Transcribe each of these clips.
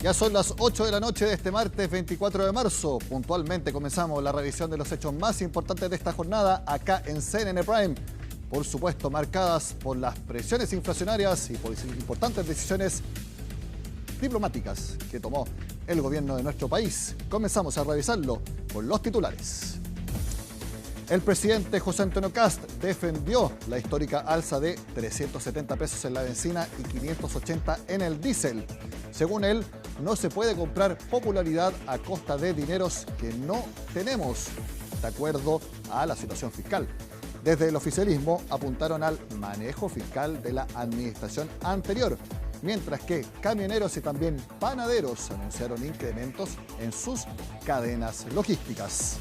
Ya son las 8 de la noche de este martes 24 de marzo. Puntualmente comenzamos la revisión de los hechos más importantes de esta jornada acá en CNN Prime. Por supuesto, marcadas por las presiones inflacionarias y por importantes decisiones diplomáticas que tomó el gobierno de nuestro país. Comenzamos a revisarlo con los titulares. El presidente José Antonio Kast defendió la histórica alza de 370 pesos en la benzina y 580 en el diésel. Según él, no se puede comprar popularidad a costa de dineros que no tenemos, de acuerdo a la situación fiscal. Desde el oficialismo apuntaron al manejo fiscal de la administración anterior, mientras que camioneros y también panaderos anunciaron incrementos en sus cadenas logísticas.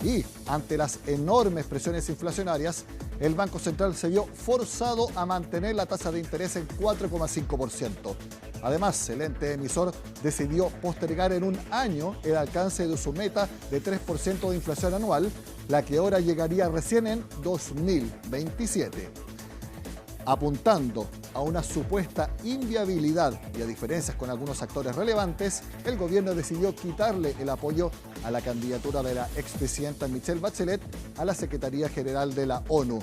Y ante las enormes presiones inflacionarias, el Banco Central se vio forzado a mantener la tasa de interés en 4,5%. Además, el ente emisor decidió postergar en un año el alcance de su meta de 3% de inflación anual, la que ahora llegaría recién en 2027. Apuntando a una supuesta inviabilidad y a diferencias con algunos actores relevantes, el gobierno decidió quitarle el apoyo a la candidatura de la expresidenta Michelle Bachelet a la Secretaría General de la ONU.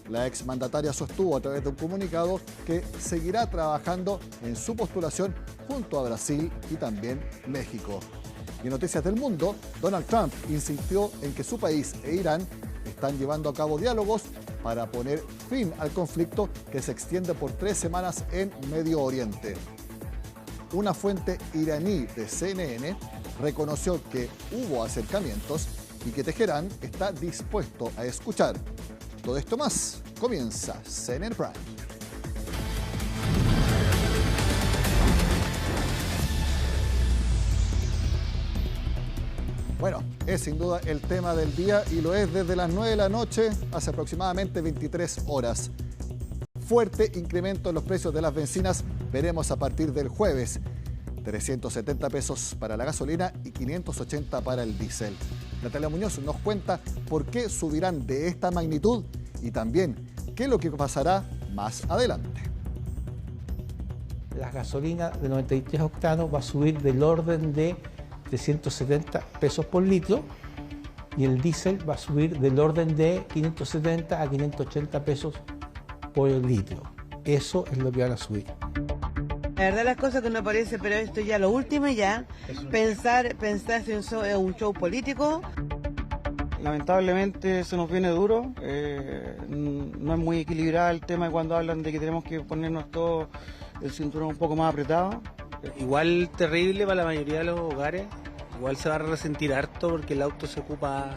La exmandataria sostuvo a través de un comunicado que seguirá trabajando en su postulación junto a Brasil y también México. Y en Noticias del Mundo, Donald Trump insistió en que su país e Irán están llevando a cabo diálogos para poner fin al conflicto que se extiende por 3 semanas en Medio Oriente. Una fuente iraní de CNN reconoció que hubo acercamientos y que Teherán está dispuesto a escuchar. Todo esto más comienza CNN Prime. Bueno, es sin duda el tema del día y lo es desde las 9 de la noche hace aproximadamente 23 horas. Fuerte incremento en los precios de las bencinas veremos a partir del jueves. 370 pesos para la gasolina y 580 para el diésel. Natalia Muñoz nos cuenta por qué subirán de esta magnitud y también qué es lo que pasará más adelante. La gasolina de 93 octanos va a subir del orden de 370 pesos por litro y el diésel va a subir del orden de 570 a 580 pesos por litro. Eso es lo que van a subir. La verdad las cosas que no parece, pero esto ya lo último ya, pensar si es un show político. Lamentablemente se nos viene duro, no es muy equilibrado el tema cuando hablan de que tenemos que ponernos todo el cinturón un poco más apretado. Igual terrible para la mayoría de los hogares, igual se va a resentir harto porque el auto se ocupa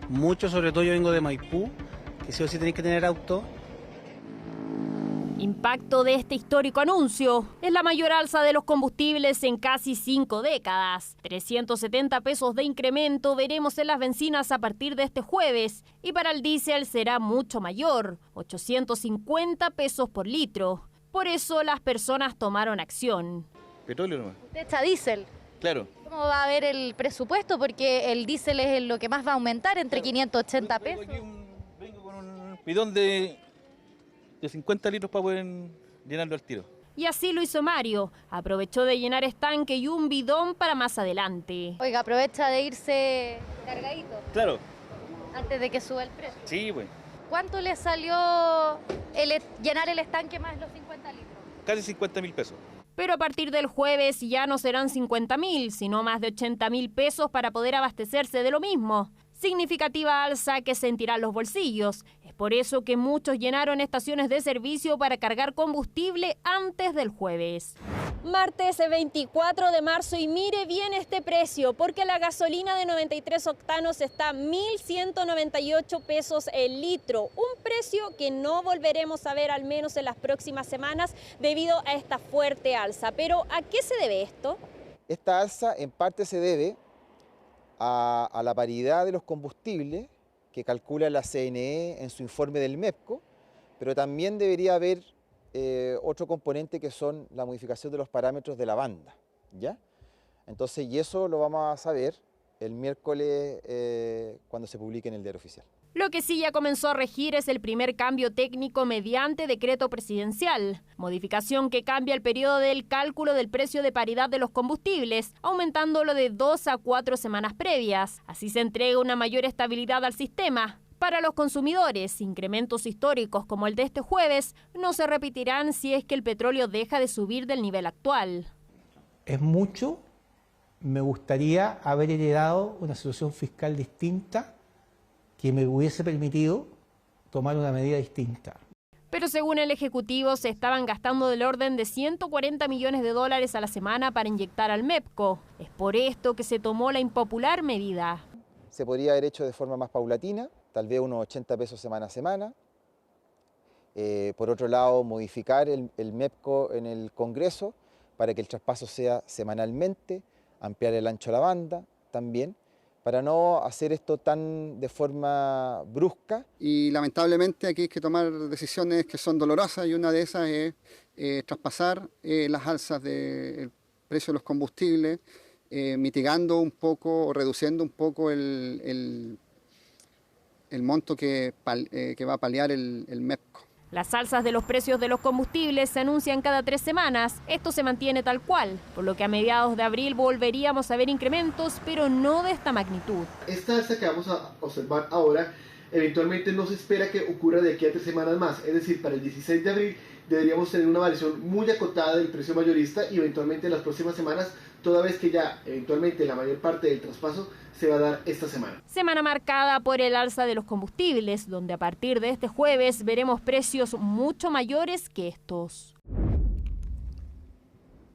mucho, sobre todo yo vengo de Maipú, que sí o sí tenéis que tener auto. Impacto de este histórico anuncio es la mayor alza de los combustibles en casi 5 décadas. 370 pesos de incremento veremos en las bencinas a partir de este jueves y para el diésel será mucho mayor, 850 pesos por litro. Por eso las personas tomaron acción. Petróleo nomás. ¿Usted echa diésel? Claro. ¿Cómo va a ver el presupuesto? Porque el diésel es lo que más va a aumentar, entre 580 pesos. Vengo con un bidón de 50 litros para poder llenarlo al tiro. Y así lo hizo Mario. Aprovechó de llenar estanque y un bidón para más adelante. Oiga, aprovecha de irse cargadito. Claro. Antes de que suba el precio. Sí, pues. ¿Cuánto le salió llenar el estanque más los 50 litros? Casi 50.000 pesos. Pero a partir del jueves ya no serán 50.000, sino más de 80.000 pesos para poder abastecerse de lo mismo. Significativa alza que sentirán los bolsillos. Es por eso que muchos llenaron estaciones de servicio para cargar combustible antes del jueves. Martes 24 de marzo y mire bien este precio, porque la gasolina de 93 octanos está a 1.198 pesos el litro. Un precio que no volveremos a ver al menos en las próximas semanas debido a esta fuerte alza. Pero ¿a qué se debe esto? Esta alza en parte se debe a la paridad de los combustibles que calcula la CNE en su informe del MEPCO, pero también debería haber otro componente que son la modificación de los parámetros de la banda, ¿ya? Entonces, y eso lo vamos a saber el miércoles cuando se publique en el Diario Oficial. Lo que sí ya comenzó a regir es el primer cambio técnico mediante decreto presidencial, modificación que cambia el periodo del cálculo del precio de paridad de los combustibles, aumentándolo de 2 a 4 semanas previas. Así se entrega una mayor estabilidad al sistema. Para los consumidores, incrementos históricos como el de este jueves no se repetirán si es que el petróleo deja de subir del nivel actual. Es mucho. Me gustaría haber heredado una situación fiscal distinta que me hubiese permitido tomar una medida distinta. Pero según el Ejecutivo, se estaban gastando del orden de 140 millones de dólares a la semana para inyectar al MEPCO. Es por esto que se tomó la impopular medida. Se podría haber hecho de forma más paulatina, tal vez unos 80 pesos semana a semana. Por otro lado, modificar el MEPCO en el Congreso para que el traspaso sea semanalmente, ampliar el ancho de la banda también, para no hacer esto tan de forma brusca. Y lamentablemente aquí hay que tomar decisiones que son dolorosas y una de esas es traspasar las alzas del precio de los combustibles, mitigando un poco o reduciendo un poco el monto que va a paliar el MEPCO. Las alzas de los precios de los combustibles se anuncian cada 3 semanas. Esto se mantiene tal cual, por lo que a mediados de abril volveríamos a ver incrementos, pero no de esta magnitud. Esta alza que vamos a observar ahora, eventualmente no se espera que ocurra de aquí a 3 semanas más. Es decir, para el 16 de abril deberíamos tener una variación muy acotada del precio mayorista y eventualmente en las próximas semanas, toda vez que ya eventualmente la mayor parte del traspaso se va a dar esta semana. Semana marcada por el alza de los combustibles, donde a partir de este jueves veremos precios mucho mayores que estos.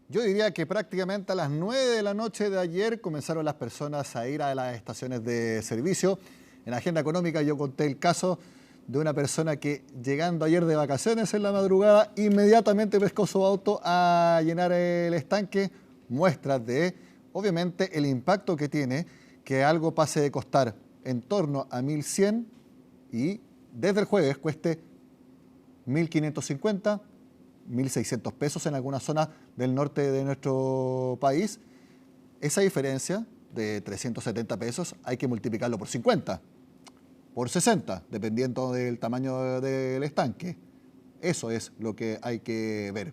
Yo diría que prácticamente a las 9 de la noche de ayer comenzaron las personas a ir a las estaciones de servicio. En Agenda Económica yo conté el caso de una persona que llegando ayer de vacaciones en la madrugada, inmediatamente pescó su auto a llenar el estanque. Muestras de, obviamente, el impacto que tiene que algo pase de costar en torno a 1.100 y desde el jueves cueste 1.550, 1.600 pesos en algunas zonas del norte de nuestro país. Esa diferencia de 370 pesos hay que multiplicarlo por 50, por 60, dependiendo del tamaño del estanque. Eso es lo que hay que ver.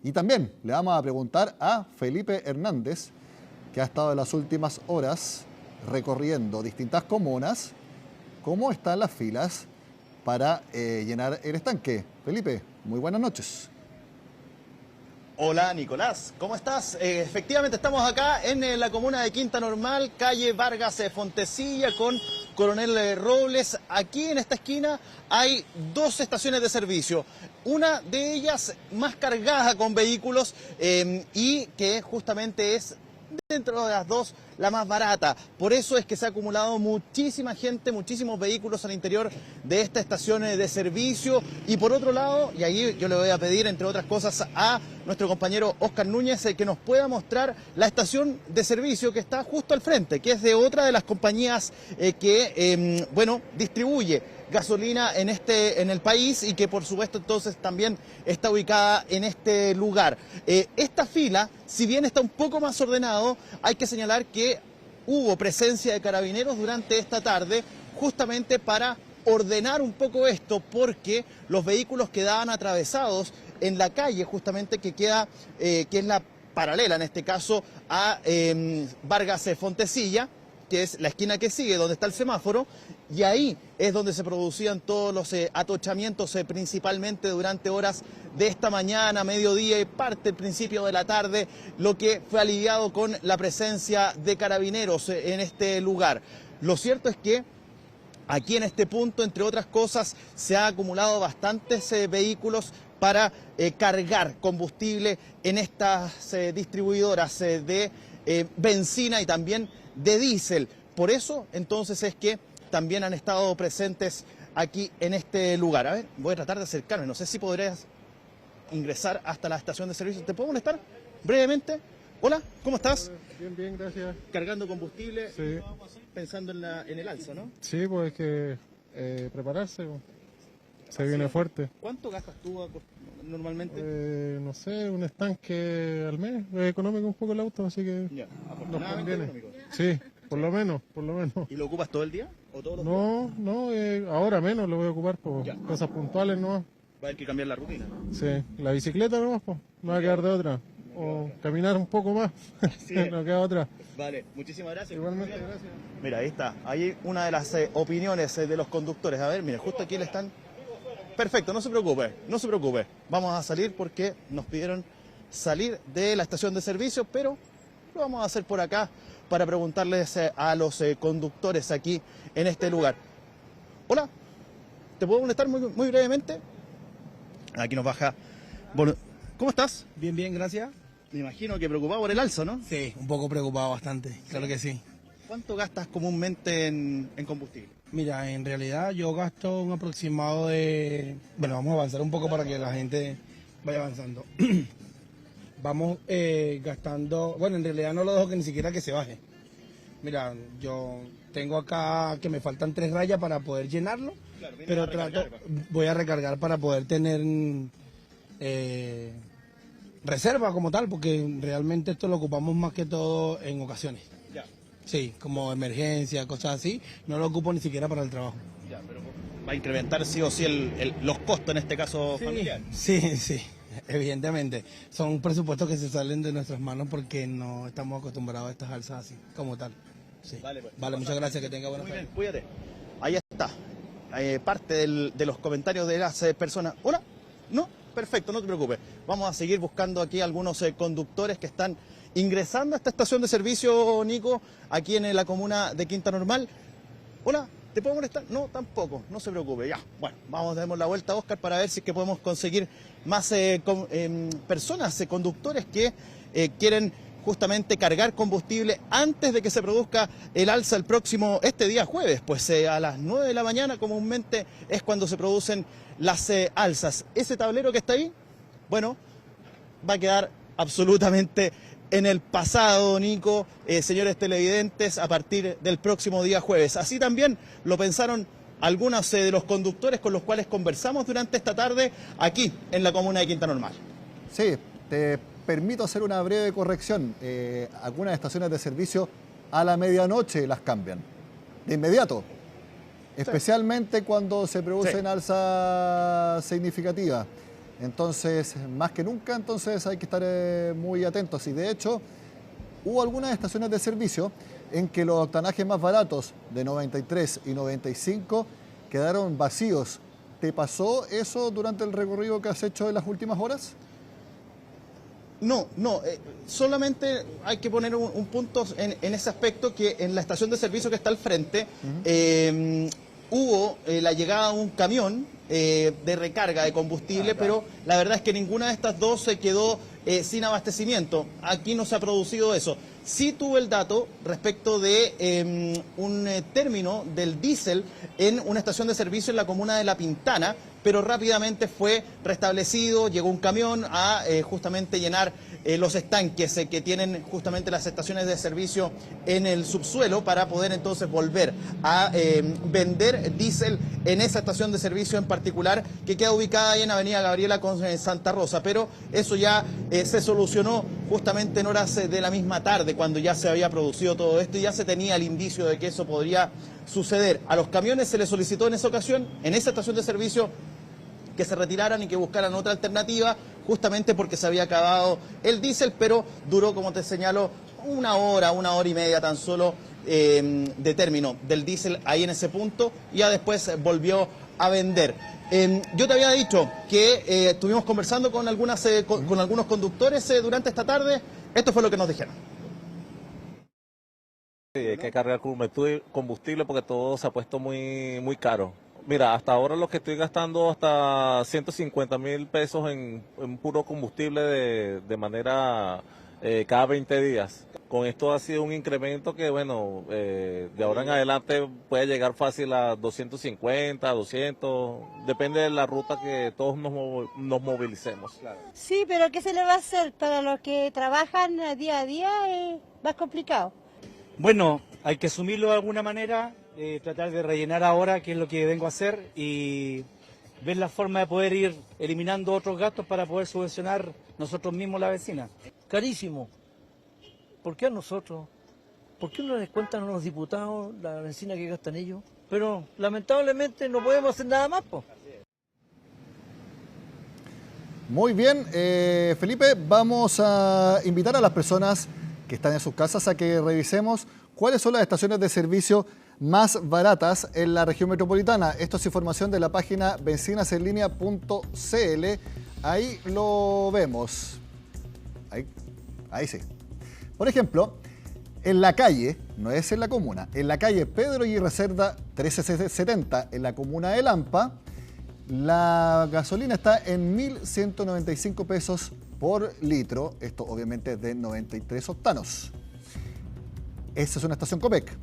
Y también le vamos a preguntar a Felipe Hernández, que ha estado en las últimas horas recorriendo distintas comunas, cómo están las filas para llenar el estanque. Felipe, muy buenas noches. Hola Nicolás, ¿cómo estás? Efectivamente estamos acá en la comuna de Quinta Normal, calle Vargas Fontecilla con Coronel Robles. Aquí en esta esquina hay 2 estaciones de servicio. Una de ellas más cargada con vehículos y que justamente es dentro de las 2 la más barata. Por eso es que se ha acumulado muchísima gente, muchísimos vehículos al interior de esta estación de servicio. Y por otro lado, y ahí yo le voy a pedir, entre otras cosas, a nuestro compañero Oscar Núñez que nos pueda mostrar la estación de servicio que está justo al frente, que es de otra de las compañías que distribuye gasolina en el país y que por supuesto entonces también está ubicada en este lugar. Esta fila, si bien está un poco más ordenado, hay que señalar que hubo presencia de carabineros durante esta tarde justamente para ordenar un poco esto, porque los vehículos quedaban atravesados en la calle justamente que queda, que es la paralela en este caso a Vargas Fontecilla, que es la esquina que sigue, donde está el semáforo, y ahí es donde se producían todos los atochamientos, principalmente durante horas de esta mañana, mediodía y parte del principio de la tarde, lo que fue aliviado con la presencia de carabineros en este lugar. Lo cierto es que aquí en este punto, entre otras cosas, se han acumulado bastantes vehículos para cargar combustible en estas distribuidoras de benzina y también de diésel. Por eso, entonces, es que también han estado presentes aquí en este lugar. A ver, voy a tratar de acercarme. No sé si podrías ingresar hasta la estación de servicio. ¿Te puedo molestar brevemente? Hola, ¿cómo estás? Bien, bien, gracias. ¿Cargando combustible? Sí. Pensando en el alza, ¿no? Sí, pues hay que prepararse. Se viene fuerte. ¿Cuánto gastas tú normalmente? No sé, un estanque al mes. Es económico un poco el auto, así que ya, nos conviene. Económico. Sí. por lo menos. ¿Y lo ocupas todo el día o todos los días? No, ahora menos lo voy a ocupar por cosas puntuales nomás. Va a haber que cambiar la rutina. Sí, la bicicleta nomás, pues, no va a quedar de otra. O caminar un poco más, no queda otra. Vale, muchísimas gracias. Igualmente, gracias. Mira, ahí está, ahí una de las opiniones de los conductores. A ver, mire, justo aquí le están... Perfecto, no se preocupe. Vamos a salir porque nos pidieron salir de la estación de servicio, pero lo vamos a hacer por acá para preguntarles a los conductores aquí en este lugar. Hola, ¿te puedo molestar muy brevemente? Aquí nos baja... Bueno, ¿cómo estás? Bien, gracias. Me imagino que preocupado por el alza, ¿no? Sí, un poco preocupado bastante, claro que sí. ¿Cuánto gastas comúnmente en combustible? Mira, en realidad yo gasto un aproximado de... Bueno, vamos a avanzar un poco para que la gente vaya avanzando. Vamos gastando... Bueno, en realidad no lo dejo que ni siquiera que se baje. Mira, yo tengo acá que me faltan 3 rayas para poder llenarlo, claro, pero voy a recargar para poder tener reserva como tal, porque realmente esto lo ocupamos más que todo en ocasiones. Ya. Sí, como emergencia, cosas así, no lo ocupo ni siquiera para el trabajo. Ya, pero va a incrementar sí o sí los costos en este caso familiar. Sí, evidentemente. Son presupuestos que se salen de nuestras manos porque no estamos acostumbrados a estas alzas así, como tal. Sí. Vale, muchas gracias, que tenga buenas tardes. Cuídate. Ahí está, parte de los comentarios de las personas. ¿Hola? ¿No? Perfecto, no te preocupes. Vamos a seguir buscando aquí algunos conductores que están ingresando a esta estación de servicio, Nico, aquí en la comuna de Quinta Normal. Hola, ¿te puedo molestar? No, tampoco, no se preocupe. Ya, bueno, vamos a dar la vuelta, Oscar, para ver si es que podemos conseguir más personas, conductores que quieren justamente cargar combustible antes de que se produzca el alza este día jueves, pues a las 9 de la mañana comúnmente es cuando se producen las alzas. Ese tablero que está ahí, bueno, va a quedar absolutamente en el pasado, Nico, señores televidentes, a partir del próximo día jueves. Así también lo pensaron algunos de los conductores con los cuales conversamos durante esta tarde aquí en la comuna de Quinta Normal. Sí, te permito hacer una breve corrección. Algunas estaciones de servicio a la medianoche las cambian, de inmediato. Especialmente cuando se producen alzas significativas. Entonces, más que nunca, entonces hay que estar muy atentos. Y de hecho, hubo algunas estaciones de servicio en que los octanajes más baratos de 93 y 95 quedaron vacíos. ¿Te pasó eso durante el recorrido que has hecho en las últimas horas? No, solamente hay que poner un punto en ese aspecto, que en la estación de servicio que está al frente hubo la llegada de un camión de recarga de combustible, pero la verdad es que ninguna de estas dos se quedó sin abastecimiento. Aquí no se ha producido eso. Sí tuve el dato respecto de un término del diésel en una estación de servicio en la comuna de La Pintana, pero rápidamente fue restablecido, llegó un camión a justamente llenar los estanques que tienen justamente las estaciones de servicio en el subsuelo para poder entonces volver a vender diésel en esa estación de servicio en particular, que queda ubicada ahí en Avenida Gabriela con Santa Rosa, pero eso ya se solucionó justamente en horas de la misma tarde, cuando ya se había producido todo esto y ya se tenía el indicio de que eso podría suceder. A los camiones se les solicitó en esa ocasión, en esa estación de servicio, que se retiraran y que buscaran otra alternativa, justamente porque se había acabado el diésel, pero duró, como te señalo, una hora y media tan solo de término del diésel ahí en ese punto, y ya después volvió a vender. Yo te había dicho que estuvimos conversando con algunos conductores durante esta tarde. Esto fue lo que nos dijeron. Sí, hay que cargar combustible porque todo se ha puesto muy caro. Mira, hasta ahora lo que estoy gastando hasta 150.000 pesos en puro combustible de manera cada 20 días. Con esto ha sido un incremento que, bueno, de ahora en adelante puede llegar fácil a 250, 200, depende de la ruta que todos nos movilicemos. Claro. Sí, pero ¿qué se le va a hacer? Para los que trabajan día a día es más complicado. Bueno, hay que asumirlo de alguna manera, tratar de rellenar ahora, que es lo que vengo a hacer, y ver la forma de poder ir eliminando otros gastos para poder subvencionar nosotros mismos la vecina. Carísimo. ¿Por qué a nosotros? ¿por qué no les cuentan a los diputados la benzina que gastan ellos? Pero lamentablemente no podemos hacer nada más, pues. Muy bien, Felipe, vamos a invitar a las personas que están en sus casas a que revisemos cuáles son las estaciones de servicio más baratas en la región metropolitana. Esto es información de la página benzinasenlinea.cl. Ahí lo vemos. Ahí sí. Por ejemplo, en la calle, no es en la comuna, en la calle Pedro Aguirre Cerda 1370, en la comuna de Lampa, la gasolina está en 1.195 pesos por litro. Esto obviamente es de 93 octanos. Esta es una estación Copec.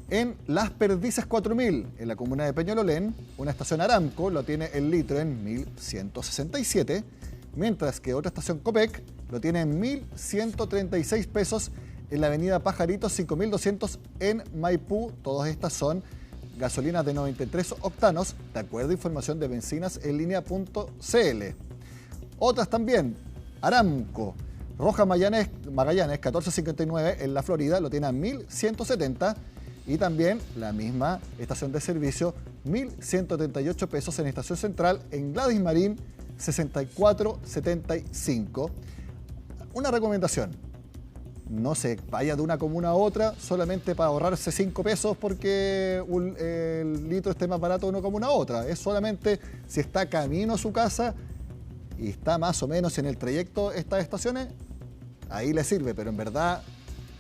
En Las Perdices 4000, en la comuna de Peñalolén, una estación Aramco lo tiene el litro en 1.167, mientras que otra estación Copec lo tiene en 1.136 pesos en la avenida Pajaritos 5200 en Maipú. Todas estas son gasolinas de 93 octanos, de acuerdo a información de benzinasenlinea.cl. Otras también, Aramco, Roja Magallanes 1459 en la Florida, lo tiene a 1.170, y también la misma estación de servicio, 1.138 pesos en Estación Central en Gladys Marín 6475. Una recomendación: no se vaya de una comuna a otra solamente para ahorrarse 5 pesos porque el litro esté más barato de una comuna a otra. Es solamente si está camino a su casa y está más o menos en el trayecto estas estaciones, ahí le sirve, pero en verdad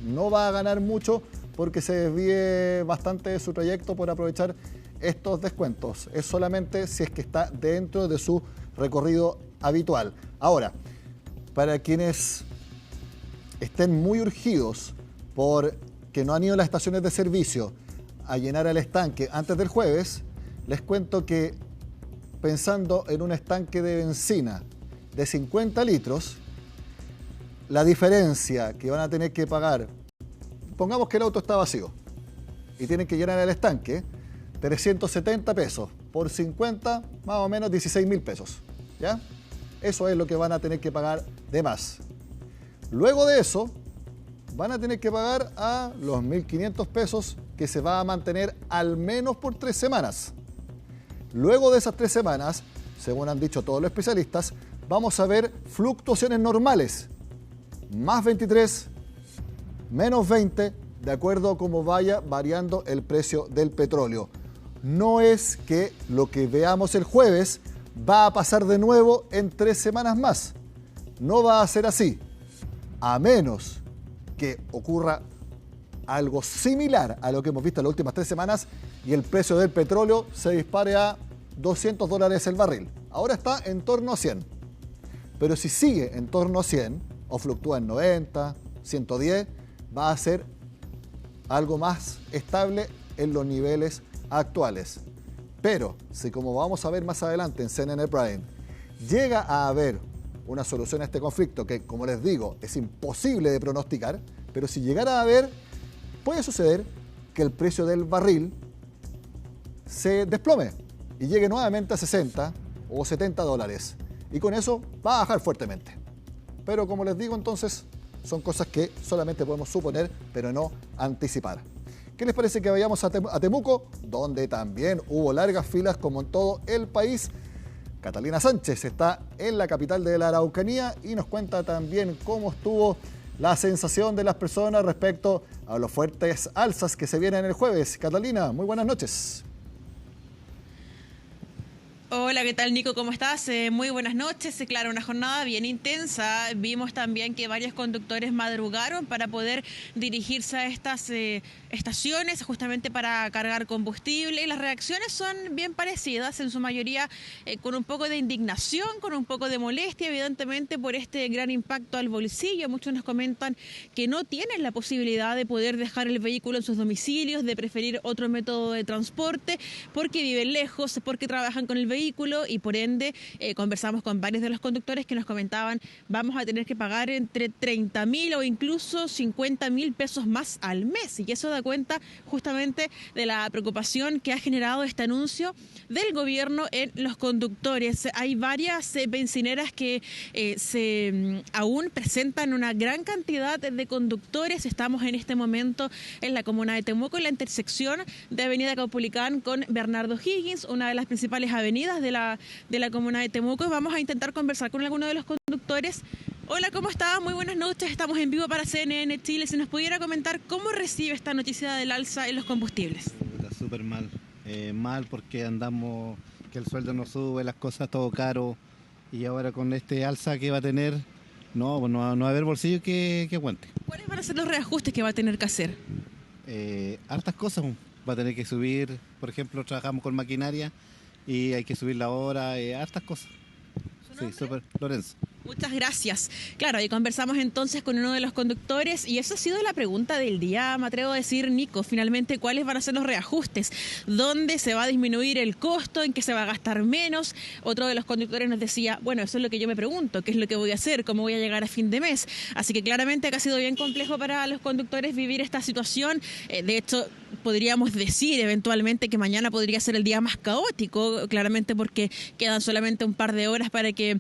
no va a ganar mucho porque se desvíe bastante de su trayecto por aprovechar estos descuentos. Es solamente si es que está dentro de su recorrido habitual. Ahora, para quienes estén muy urgidos porque no han ido a las estaciones de servicio a llenar el estanque antes del jueves, les cuento que pensando en un estanque de benzina de 50 litros, la diferencia que van a tener que pagar, pongamos que el auto está vacío y tienen que llenar el estanque, 370 pesos por 50, más o menos 16.000 pesos, ¿ya? Eso es lo que van a tener que pagar de más. Luego de eso, van a tener que pagar a los 1.500 pesos que se va a mantener al menos por 3 semanas. Luego de esas 3 semanas, según han dicho todos los especialistas, vamos a ver fluctuaciones normales. Más 23, menos 20, de acuerdo a cómo vaya variando el precio del petróleo. No es que lo que veamos el jueves va a pasar de nuevo en 3 semanas más. No va a ser así. A menos que ocurra algo similar a lo que hemos visto en las últimas 3 semanas y el precio del petróleo se dispare a $200 el barril. Ahora está en torno a 100. Pero si sigue en torno a 100 o fluctúa en 90, 110, va a ser algo más estable en los niveles actuales. Pero si, como vamos a ver más adelante en CNN Prime, llega a haber una solución a este conflicto que, como les digo, es imposible de pronosticar, pero si llegara a haber, puede suceder que el precio del barril se desplome y llegue nuevamente a 60 o 70 dólares. Y con eso va a bajar fuertemente. Pero como les digo, entonces, son cosas que solamente podemos suponer, pero no anticipar. ¿Qué les parece que vayamos a Temuco, donde también hubo largas filas como en todo el país? Catalina Sánchez está en la capital de la Araucanía y nos cuenta también cómo estuvo la sensación de las personas respecto a los fuertes alzas que se vienen el jueves. Catalina, muy buenas noches. Hola, ¿qué tal, Nico? ¿Cómo estás? Muy buenas noches. Claro, una jornada bien intensa. Vimos también que varios conductores madrugaron para poder dirigirse a estas estaciones justamente para cargar combustible. Y las reacciones son bien parecidas, en su mayoría con un poco de indignación, con un poco de molestia, evidentemente, por este gran impacto al bolsillo. Muchos nos comentan que no tienen la posibilidad de poder dejar el vehículo en sus domicilios, de preferir otro método de transporte, porque viven lejos, porque trabajan con el vehículo vehículo y por ende conversamos con varios de los conductores que nos comentaban vamos a tener que pagar entre 30.000 o incluso 50.000 pesos más al mes. Y eso da cuenta justamente de la preocupación que ha generado este anuncio del gobierno en los conductores. Hay varias bencineras que aún presentan una gran cantidad de conductores. Estamos en este momento en la comuna de Temuco, en la intersección de Avenida Caupolicán con Bernardo Higgins, una de las principales avenidas de la comuna de Temuco. Vamos a intentar conversar con alguno de los conductores. Hola, ¿cómo está? Muy buenas noches. Estamos en vivo para CNN Chile. Si nos pudiera comentar cómo recibe esta noticia del alza en los combustibles. Súper mal. Mal porque andamos, que el sueldo no sube, las cosas todo caro. Y ahora con este alza que va a tener, no va a haber bolsillo que aguante. ¿Cuáles van a ser los reajustes que va a tener que hacer? Hartas cosas. Va a tener que subir, por ejemplo, trabajamos con maquinaria y hay que subir la hora, hartas cosas. Sí, súper, Lorenzo. Muchas gracias. Claro, ahí conversamos entonces con uno de los conductores y esa ha sido la pregunta del día, me atrevo a decir, Nico, finalmente, ¿cuáles van a ser los reajustes? ¿Dónde se va a disminuir el costo? ¿En qué se va a gastar menos? Otro de los conductores nos decía, bueno, eso es lo que yo me pregunto, ¿qué es lo que voy a hacer? ¿Cómo voy a llegar a fin de mes? Así que claramente ha sido bien complejo para los conductores vivir esta situación. De hecho, podríamos decir eventualmente que mañana podría ser el día más caótico, claramente porque quedan solamente un par de horas para que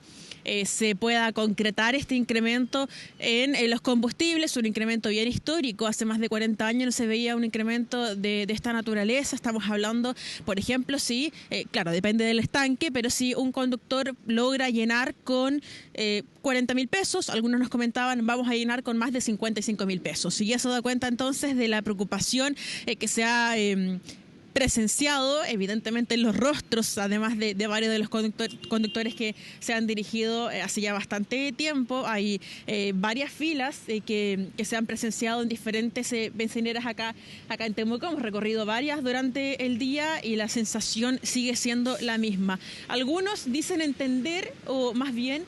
se pueda concretar este incremento en los combustibles, un incremento bien histórico. Hace más de 40 años no se veía un incremento de esta naturaleza. Estamos hablando, por ejemplo, si, claro, depende del estanque, pero si un conductor logra llenar con 40.000 pesos, algunos nos comentaban, vamos a llenar con más de 55.000 pesos. Y eso da cuenta entonces de la preocupación que se ha presenciado evidentemente en los rostros, además de varios de los conductores que se han dirigido hace ya bastante tiempo. Hay varias filas que se han presenciado en diferentes bencineras acá en Temuco. Hemos recorrido varias durante el día y la sensación sigue siendo la misma. Algunos dicen entender, o más bien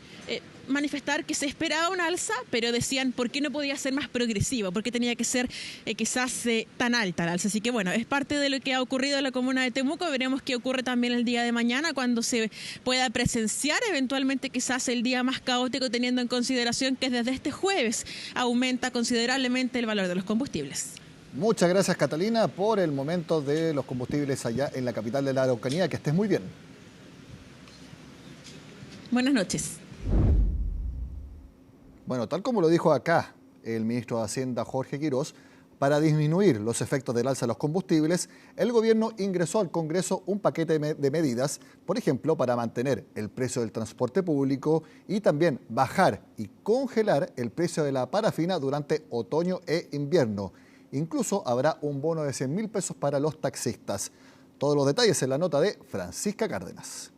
manifestar que se esperaba un alza, pero decían por qué no podía ser más progresivo, por qué tenía que ser quizás tan alta la alza. Así que bueno, es parte de lo que ha ocurrido en la comuna de Temuco. Veremos qué ocurre también el día de mañana cuando se pueda presenciar eventualmente quizás el día más caótico, teniendo en consideración que desde este jueves aumenta considerablemente el valor de los combustibles. Muchas gracias, Catalina, por el momento de los combustibles allá en la capital de la Araucanía. Que estés muy bien. Buenas noches. Bueno, tal como lo dijo acá el ministro de Hacienda, Jorge Quirós, para disminuir los efectos del alza de los combustibles, el gobierno ingresó al Congreso un paquete de medidas, por ejemplo, para mantener el precio del transporte público y también bajar y congelar el precio de la parafina durante otoño e invierno. Incluso habrá un bono de 100.000 pesos para los taxistas. Todos los detalles en la nota de Francisca Cárdenas.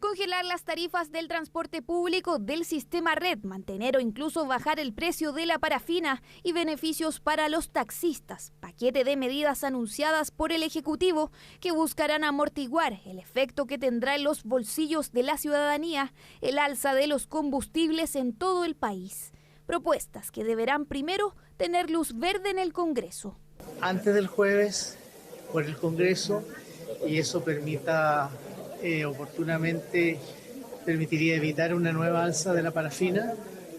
Congelar las tarifas del transporte público del sistema red, mantener o incluso bajar el precio de la parafina y beneficios para los taxistas. Paquete de medidas anunciadas por el Ejecutivo que buscarán amortiguar el efecto que tendrá en los bolsillos de la ciudadanía el alza de los combustibles en todo el país. Propuestas que deberán primero tener luz verde en el Congreso. Antes del jueves por el Congreso, y eso permita oportunamente permitiría evitar una nueva alza de la parafina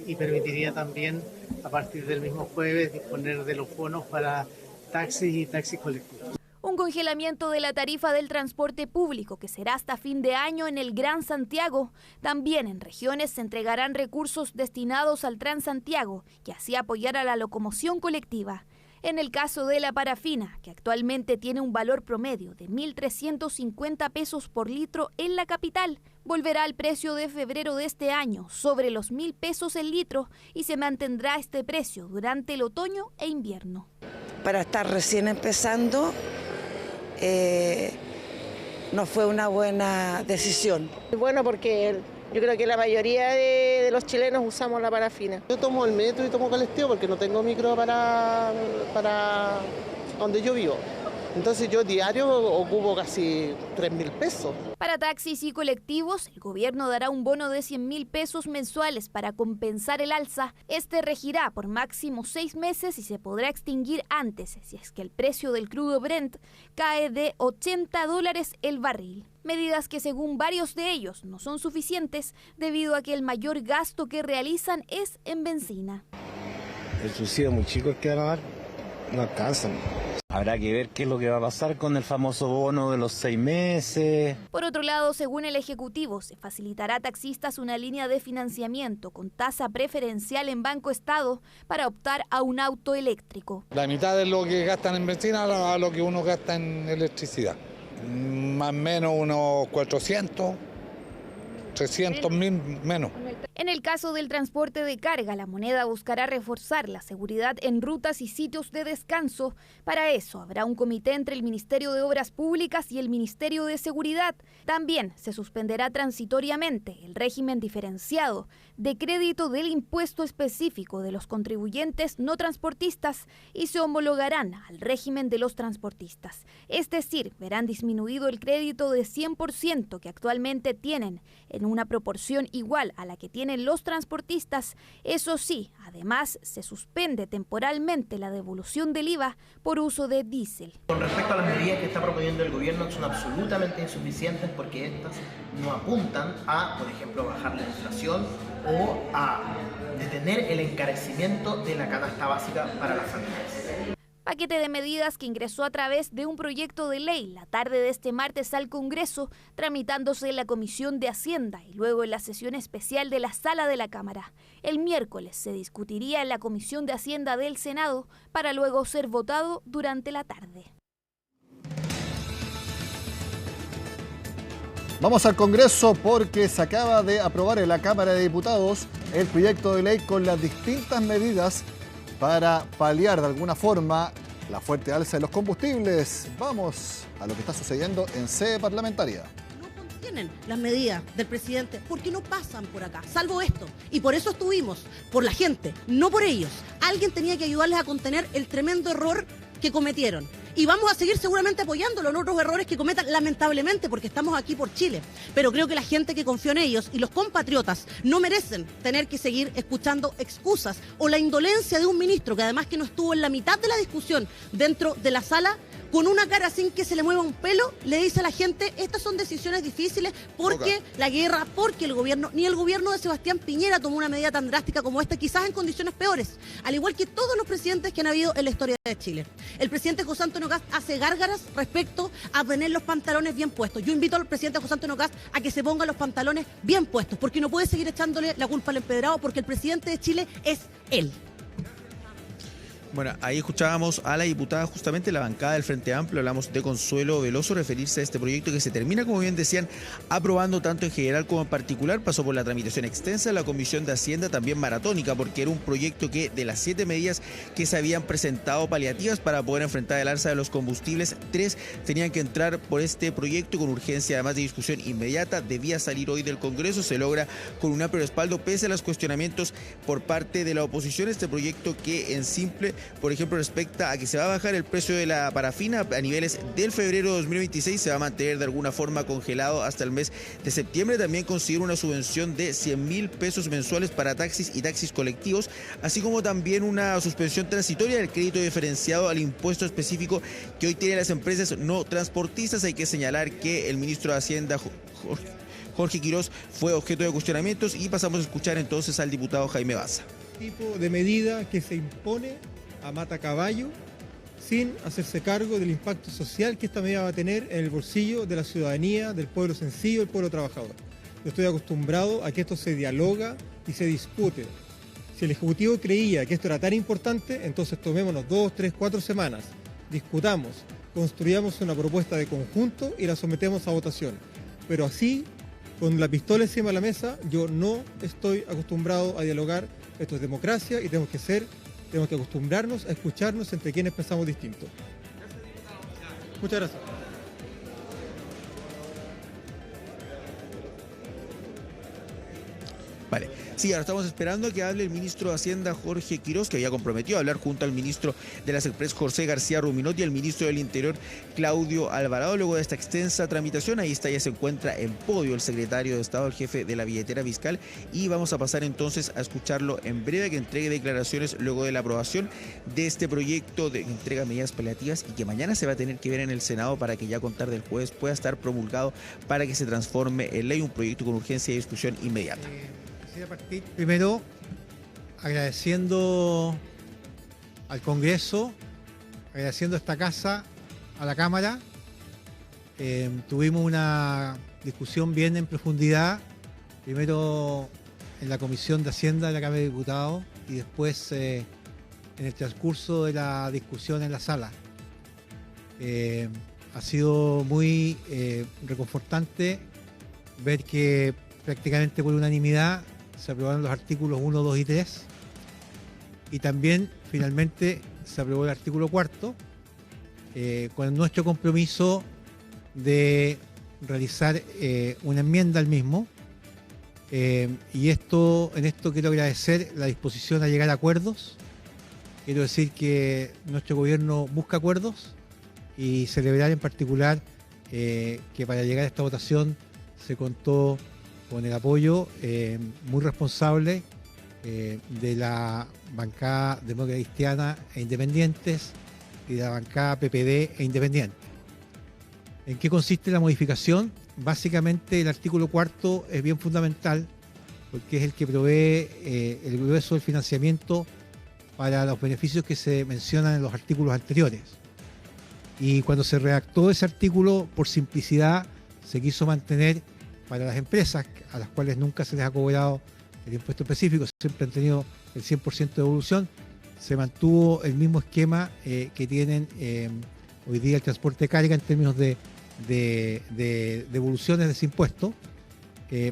y permitiría también a partir del mismo jueves disponer de los bonos para taxis y taxis colectivos. Un congelamiento de la tarifa del transporte público que será hasta fin de año en el Gran Santiago. También en regiones se entregarán recursos destinados al Transantiago y así apoyar a la locomoción colectiva. En el caso de la parafina, que actualmente tiene un valor promedio de 1.350 pesos por litro en la capital, volverá al precio de febrero de este año, sobre los 1.000 pesos el litro, y se mantendrá este precio durante el otoño e invierno. Para estar recién empezando, no fue una buena decisión. Bueno, porque yo creo que la mayoría de los chilenos usamos la parafina. Yo tomo el metro y tomo colectivo porque no tengo micro para donde yo vivo. Entonces yo diario ocupo casi 3.000 pesos. Para taxis y colectivos, el gobierno dará un bono de 100.000 pesos mensuales para compensar el alza. Este regirá por máximo 6 meses y se podrá extinguir antes si es que el precio del crudo Brent cae de $80 el barril. Medidas que según varios de ellos no son suficientes debido a que el mayor gasto que realizan es en benzina. El subsidio muy chico que van a dar, no alcanzan. Habrá que ver qué es lo que va a pasar con el famoso bono de los 6 meses. Por otro lado, según el Ejecutivo, se facilitará a taxistas una línea de financiamiento con tasa preferencial en Banco Estado para optar a un auto eléctrico. La mitad de lo que gastan en benzina a lo que uno gasta en electricidad. Más o menos unos 400, 300.000 menos. En el caso del transporte de carga, la moneda buscará reforzar la seguridad en rutas y sitios de descanso. Para eso habrá un comité entre el Ministerio de Obras Públicas y el Ministerio de Seguridad. También se suspenderá transitoriamente el régimen diferenciado de crédito del impuesto específico de los contribuyentes no transportistas y se homologarán al régimen de los transportistas. Es decir, verán disminuido el crédito de 100% que actualmente tienen en una proporción igual a la que tienen los transportistas. Eso sí, además se suspende temporalmente la devolución del IVA por uso de diésel. Con respecto a las medidas que está proponiendo el gobierno, son absolutamente insuficientes porque estas no apuntan a, por ejemplo, bajar la inflación o a detener el encarecimiento de la canasta básica para las familias. Paquete de medidas que ingresó a través de un proyecto de ley la tarde de este martes al Congreso, tramitándose en la Comisión de Hacienda y luego en la sesión especial de la Sala de la Cámara. El miércoles se discutiría en la Comisión de Hacienda del Senado para luego ser votado durante la tarde. Vamos al Congreso porque se acaba de aprobar en la Cámara de Diputados el proyecto de ley con las distintas medidas para paliar de alguna forma la fuerte alza de los combustibles. Vamos a lo que está sucediendo en sede parlamentaria. Tienen las medidas del presidente porque no pasan por acá, salvo esto. Y por eso estuvimos, por la gente, no por ellos. Alguien tenía que ayudarles a contener el tremendo error que cometieron. Y vamos a seguir seguramente apoyándolo en otros errores que cometan, lamentablemente, porque estamos aquí por Chile. Pero creo que la gente que confió en ellos y los compatriotas no merecen tener que seguir escuchando excusas o la indolencia de un ministro que además que no estuvo en la mitad de la discusión dentro de la sala, con una cara sin que se le mueva un pelo, le dice a la gente, estas son decisiones difíciles porque la guerra, porque el gobierno, ni el gobierno de Sebastián Piñera tomó una medida tan drástica como esta, quizás en condiciones peores, al igual que todos los presidentes que han habido en la historia de Chile. El presidente José Antonio Kast hace gárgaras respecto a tener los pantalones bien puestos. Yo invito al presidente José Antonio Kast a que se ponga los pantalones bien puestos, porque no puede seguir echándole la culpa al empedrado, porque el presidente de Chile es él. Bueno, ahí escuchábamos a la diputada justamente de la bancada del Frente Amplio, hablamos de Consuelo Veloso, referirse a este proyecto que se termina, como bien decían, aprobando tanto en general como en particular. Pasó por la tramitación extensa de la Comisión de Hacienda, también maratónica, porque era un proyecto que de las 7 medidas que se habían presentado paliativas para poder enfrentar el alza de los combustibles, 3 tenían que entrar por este proyecto con urgencia, además de discusión inmediata. Debía salir hoy del Congreso, se logra con un amplio respaldo, pese a los cuestionamientos por parte de la oposición. Este proyecto que en simple, por ejemplo, respecta a que se va a bajar el precio de la parafina a niveles del febrero de 2026, se va a mantener de alguna forma congelado hasta el mes de septiembre. También considera una subvención de 100.000 pesos mensuales para taxis y taxis colectivos, así como también una suspensión transitoria del crédito diferenciado al impuesto específico que hoy tienen las empresas no transportistas. Hay que señalar que el ministro de Hacienda, Jorge Quirós, fue objeto de cuestionamientos, y pasamos a escuchar entonces al diputado Jaime Baza. Tipo de medida que se impone a mata caballo sin hacerse cargo del impacto social que esta medida va a tener en el bolsillo de la ciudadanía, del pueblo sencillo, del pueblo trabajador. Yo estoy acostumbrado a que esto se dialoga y se discute. Si el Ejecutivo creía que esto era tan importante, entonces tomémonos 2, 3, 4 semanas, discutamos, construyamos una propuesta de conjunto y la sometemos a votación. Pero así, con la pistola encima de la mesa, yo no estoy acostumbrado a dialogar. Esto es democracia y tenemos que acostumbrarnos a escucharnos entre quienes pensamos distinto. Muchas gracias. Vale. Sí, ahora estamos esperando a que hable el ministro de Hacienda, Jorge Quirós, que había comprometido a hablar junto al ministro de las Express, José García Ruminotti, y al ministro del Interior, Claudio Alvarado. Luego de esta extensa tramitación, ahí está, ya se encuentra en podio el secretario de Estado, el jefe de la billetera fiscal, y vamos a pasar entonces a escucharlo en breve, que entregue declaraciones luego de la aprobación de este proyecto de entrega de medidas paliativas, y que mañana se va a tener que ver en el Senado para que ya a contar del jueves pueda estar promulgado para que se transforme en ley, un proyecto con urgencia y discusión inmediata. Quisiera partir primero agradeciendo al Congreso, agradeciendo a esta casa, a la Cámara. Tuvimos una discusión bien en profundidad, primero en la Comisión de Hacienda de la Cámara de Diputados y después en el transcurso de la discusión en la sala. Ha sido muy reconfortante ver que prácticamente por unanimidad se aprobaron los artículos 1, 2 y 3, y también finalmente se aprobó el artículo 4, con nuestro compromiso de realizar una enmienda al mismo, y en esto quiero agradecer la disposición a llegar a acuerdos. Quiero decir que nuestro gobierno busca acuerdos y celebrar en particular que para llegar a esta votación se contó con el apoyo muy responsable de la bancada Demócrata Cristiana e Independientes y de la bancada PPD e Independiente. ¿En qué consiste la modificación? Básicamente el artículo 4 es bien fundamental porque es el que provee el grueso del financiamiento para los beneficios que se mencionan en los artículos anteriores. Y cuando se redactó ese artículo, por simplicidad, se quiso mantener para las empresas, a las cuales nunca se les ha cobrado el impuesto específico, siempre han tenido el 100% de devolución, se mantuvo el mismo esquema que tienen hoy día el transporte de carga en términos de devoluciones de ese impuesto,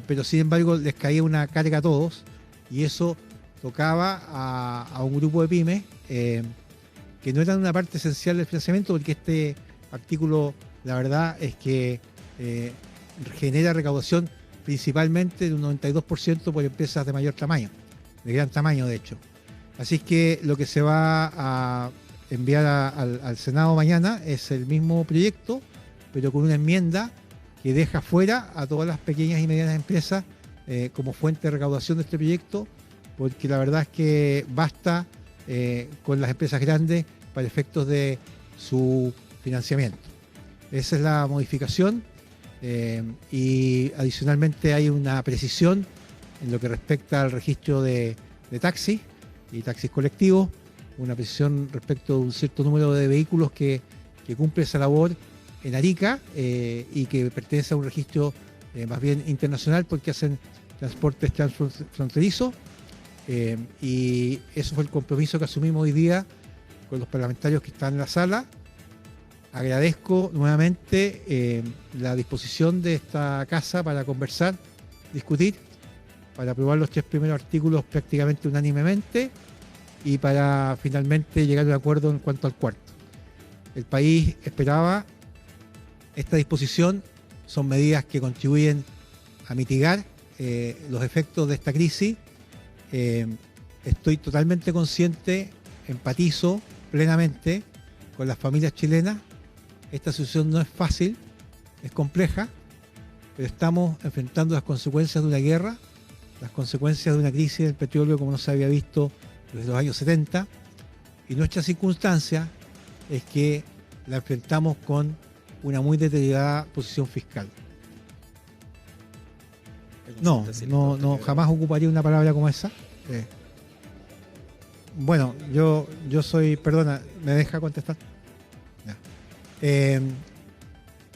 pero sin embargo les caía una carga a todos, y eso tocaba a un grupo de pymes que no eran una parte esencial del financiamiento, porque este artículo, la verdad es que genera recaudación principalmente de un 92% por empresas de mayor tamaño, de gran tamaño de hecho. Así que lo que se va a enviar al Senado mañana es el mismo proyecto, pero con una enmienda que deja fuera a todas las pequeñas y medianas empresas como fuente de recaudación de este proyecto, porque la verdad es que basta con las empresas grandes para efectos de su financiamiento. Esa es la modificación. Y adicionalmente hay una precisión en lo que respecta al registro de taxis y taxis colectivos, una precisión respecto de un cierto número de vehículos que cumple esa labor en Arica y que pertenece a un registro más bien internacional porque hacen transportes transfronterizos, y eso fue el compromiso que asumimos hoy día con los parlamentarios que están en la sala. Agradezco nuevamente la disposición de esta casa para conversar, discutir, para aprobar los 3 primeros artículos prácticamente unánimemente y para finalmente llegar a un acuerdo en cuanto al cuarto. El país esperaba esta disposición, son medidas que contribuyen a mitigar los efectos de esta crisis. Estoy totalmente consciente, empatizo plenamente con las familias chilenas. Esta situación no es fácil, es compleja, pero estamos enfrentando las consecuencias de una guerra, las consecuencias de una crisis del petróleo como no se había visto desde los años 70, y nuestra circunstancia es que la enfrentamos con una muy deteriorada posición fiscal. No, jamás ocuparía una palabra como esa. Bueno, yo soy, perdona, ¿me deja contestar?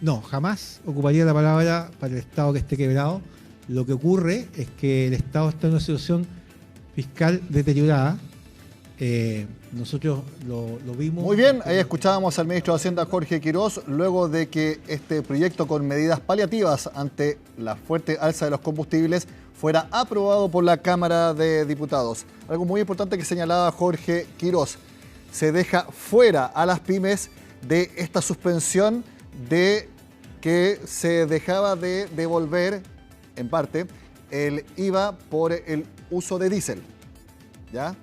No, jamás ocuparía la palabra para el Estado que esté quebrado. Lo que ocurre es que el Estado está en una situación fiscal deteriorada. Nosotros lo vimos. Muy bien, ahí escuchábamos al ministro de Hacienda, Jorge Quirós, luego de que este proyecto con medidas paliativas ante la fuerte alza de los combustibles fuera aprobado por la Cámara de Diputados. Algo muy importante que señalaba Jorge Quirós: se deja fuera a las pymes de esta suspensión de que se dejaba de devolver, en parte, el IVA por el uso de diésel, ¿ya?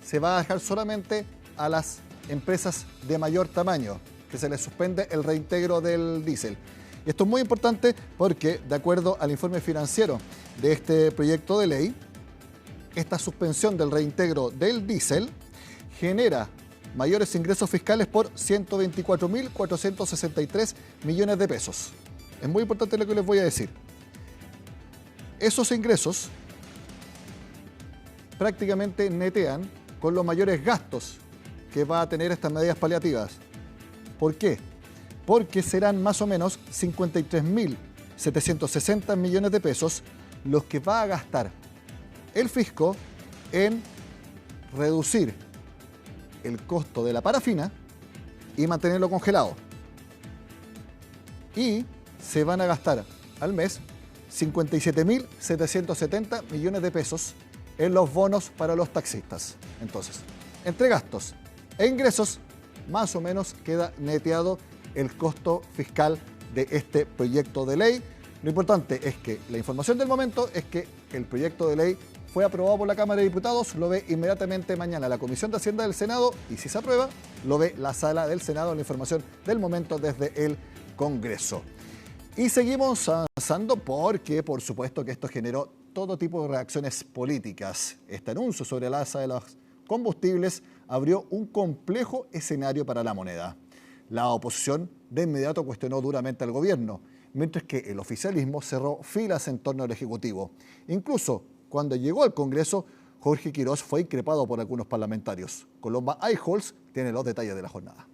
Se va a dejar solamente a las empresas de mayor tamaño, que se les suspende el reintegro del diésel. Y esto es muy importante porque, de acuerdo al informe financiero de este proyecto de ley, esta suspensión del reintegro del diésel genera mayores ingresos fiscales por 124.463 millones de pesos. Es muy importante lo que les voy a decir. Esos ingresos prácticamente netean con los mayores gastos que va a tener estas medidas paliativas. ¿Por qué? Porque serán más o menos 53.760 millones de pesos los que va a gastar el fisco en reducir el costo de la parafina y mantenerlo congelado. Y se van a gastar al mes 57.770 millones de pesos en los bonos para los taxistas. Entonces, entre gastos e ingresos, más o menos queda neteado el costo fiscal de este proyecto de ley. Lo importante es que la información del momento es que el proyecto de ley fue aprobado por la Cámara de Diputados, lo ve inmediatamente mañana la Comisión de Hacienda del Senado y si se aprueba, lo ve la Sala del Senado, la información del momento desde el Congreso. Y seguimos avanzando porque, por supuesto, que esto generó todo tipo de reacciones políticas. Este anuncio sobre el alza de los combustibles abrió un complejo escenario para la moneda. La oposición de inmediato cuestionó duramente al gobierno, mientras que el oficialismo cerró filas en torno al Ejecutivo. Incluso cuando llegó al Congreso, Jorge Quirós fue increpado por algunos parlamentarios. Colomba Eichholz tiene los detalles de la jornada.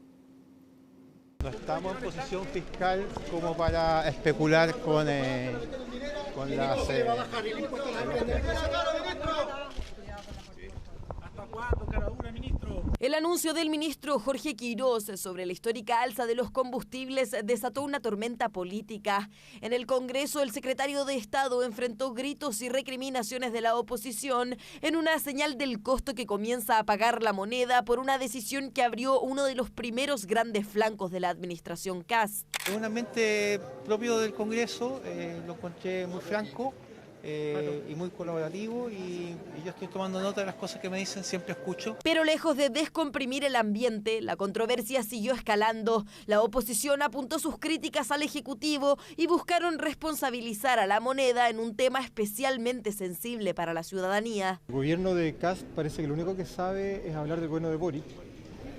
No estamos en posición fiscal como para especular con las... El anuncio del ministro Jorge Quirós sobre la histórica alza de los combustibles desató una tormenta política. En el Congreso, el secretario de Estado enfrentó gritos y recriminaciones de la oposición en una señal del costo que comienza a pagar la moneda por una decisión que abrió uno de los primeros grandes flancos de la administración Kast. Es un ambiente propio del Congreso, lo encontré muy franco. Y muy colaborativo y yo estoy tomando nota de las cosas que me dicen, siempre escucho. Pero lejos de descomprimir el ambiente, la controversia siguió escalando. La oposición apuntó sus críticas al Ejecutivo y buscaron responsabilizar a la moneda en un tema especialmente sensible para la ciudadanía. El gobierno de Kast parece que lo único que sabe es hablar del gobierno de Boric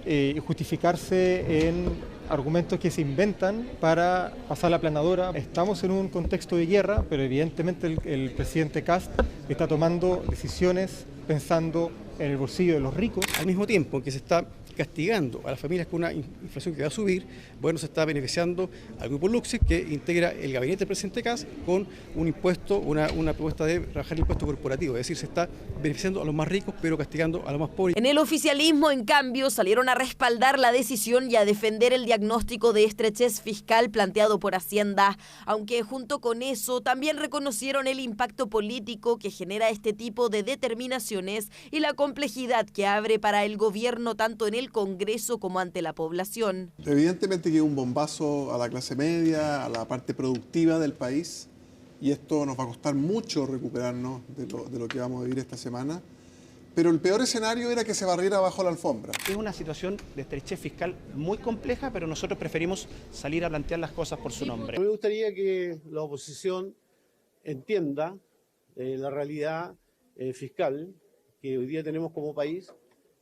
y justificarse en argumentos que se inventan para pasar la aplanadora. Estamos en un contexto de guerra, pero evidentemente el presidente Kast está tomando decisiones pensando en el bolsillo de los ricos. Al mismo tiempo que se está castigando a las familias con una inflación que va a subir, bueno, se está beneficiando al grupo Luxis, que integra el gabinete del presidente Kast, con un impuesto, una propuesta de rebajar el impuesto corporativo, es decir, se está beneficiando a los más ricos, pero castigando a los más pobres. En el oficialismo, en cambio, salieron a respaldar la decisión y a defender el diagnóstico de estrechez fiscal planteado por Hacienda, aunque junto con eso también reconocieron el impacto político que genera este tipo de determinaciones y la complejidad que abre para el gobierno tanto en el Congreso como ante la población. Evidentemente que es un bombazo a la clase media, a la parte productiva del país, y esto nos va a costar mucho recuperarnos de lo que vamos a vivir esta semana. Pero el peor escenario era que se barriera bajo la alfombra. Es una situación de estrechez fiscal muy compleja, pero nosotros preferimos salir a plantear las cosas por su nombre. Me gustaría que la oposición entienda la realidad fiscal que hoy día tenemos como país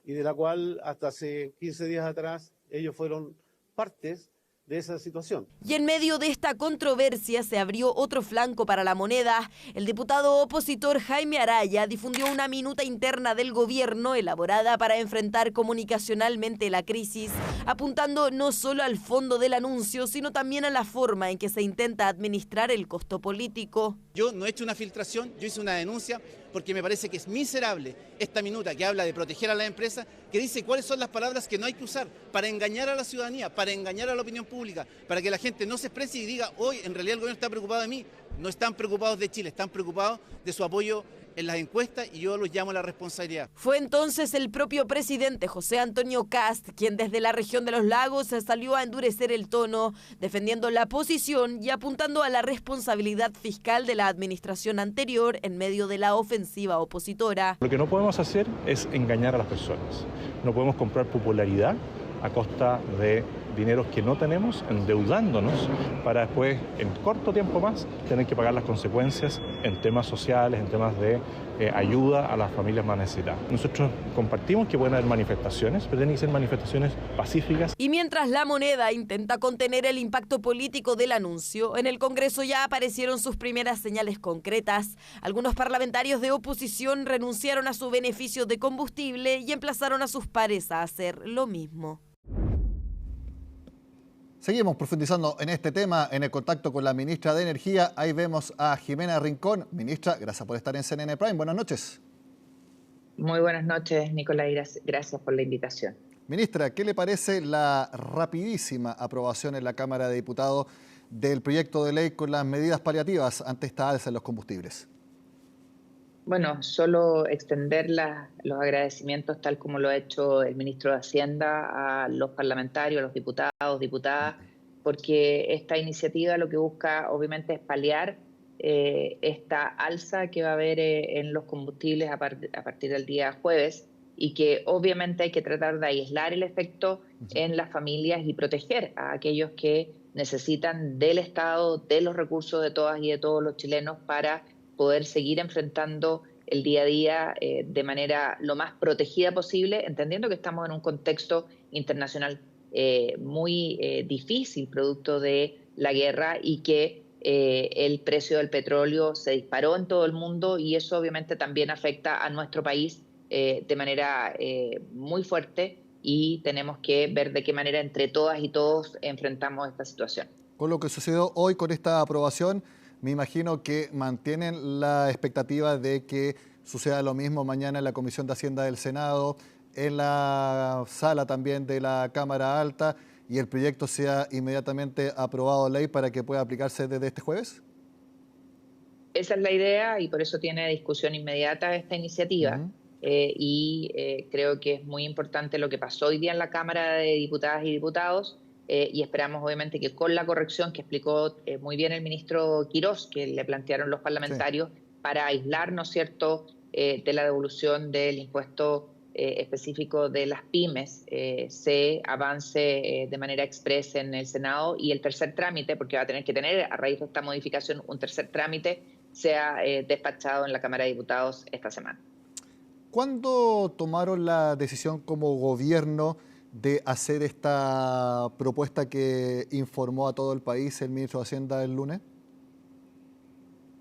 y de la cual hasta hace 15 días atrás ellos fueron partes de esa situación. Y en medio de esta controversia se abrió otro flanco para la moneda. El diputado opositor Jaime Araya difundió una minuta interna del gobierno elaborada para enfrentar comunicacionalmente la crisis, apuntando no solo al fondo del anuncio, sino también a la forma en que se intenta administrar el costo político. Yo no he hecho una filtración, yo hice una denuncia porque me parece que es miserable esta minuta que habla de proteger a la empresa, que dice cuáles son las palabras que no hay que usar para engañar a la ciudadanía, para engañar a la opinión pública, para que la gente no se exprese y diga, hoy en realidad el gobierno está preocupado de mí. No están preocupados de Chile, están preocupados de su apoyo en las encuestas y yo los llamo a la responsabilidad. Fue entonces el propio presidente José Antonio Kast quien desde la región de los lagos salió a endurecer el tono, defendiendo la posición y apuntando a la responsabilidad fiscal de la administración anterior en medio de la ofensiva opositora. Lo que no podemos hacer es engañar a las personas. No podemos comprar popularidad a costa de dineros que no tenemos, endeudándonos para después, en corto tiempo más, tener que pagar las consecuencias en temas sociales, en temas de ayuda a las familias más necesitadas. Nosotros compartimos que pueden haber manifestaciones, pero tienen que ser manifestaciones pacíficas. Y mientras la moneda intenta contener el impacto político del anuncio, en el Congreso ya aparecieron sus primeras señales concretas. Algunos parlamentarios de oposición renunciaron a su beneficio de combustible y emplazaron a sus pares a hacer lo mismo. Seguimos profundizando en este tema, en el contacto con la ministra de Energía. Ahí vemos a Jimena Rincón. Ministra, gracias por estar en CNN Prime. Buenas noches. Muy buenas noches, Nicolás. Gracias por la invitación. Ministra, ¿qué le parece la rapidísima aprobación en la Cámara de Diputados del proyecto de ley con las medidas paliativas ante esta alza en los combustibles? Bueno, solo extender los agradecimientos tal como lo ha hecho el ministro de Hacienda a los parlamentarios, a los diputados, diputadas, porque esta iniciativa lo que busca obviamente es paliar esta alza que va a haber en los combustibles a partir del día jueves y que obviamente hay que tratar de aislar el efecto en las familias y proteger a aquellos que necesitan del Estado, de los recursos de todas y de todos los chilenos para poder seguir enfrentando el día a día de manera lo más protegida posible, entendiendo que estamos en un contexto internacional muy difícil, producto de la guerra, y que el precio del petróleo se disparó en todo el mundo y eso obviamente también afecta a nuestro país de manera muy fuerte y tenemos que ver de qué manera entre todas y todos enfrentamos esta situación. Con lo que sucedió hoy con esta aprobación, me imagino que mantienen la expectativa de que suceda lo mismo mañana en la Comisión de Hacienda del Senado, en la sala también de la Cámara Alta, y el proyecto sea inmediatamente aprobado a ley para que pueda aplicarse desde este jueves. Esa es la idea y por eso tiene discusión inmediata esta iniciativa. Creo que es muy importante lo que pasó hoy día en la Cámara de Diputadas y Diputados. Y esperamos obviamente que con la corrección que explicó muy bien el ministro Quirós, que le plantearon los parlamentarios, para aislar, ¿no es cierto?, de la devolución del impuesto específico de las pymes, se avance de manera express en el Senado y el tercer trámite, porque va a tener que tener a raíz de esta modificación un tercer trámite, sea despachado en la Cámara de Diputados esta semana. ¿Cuándo tomaron la decisión como gobierno de hacer esta propuesta que informó a todo el país el ministro de Hacienda el lunes?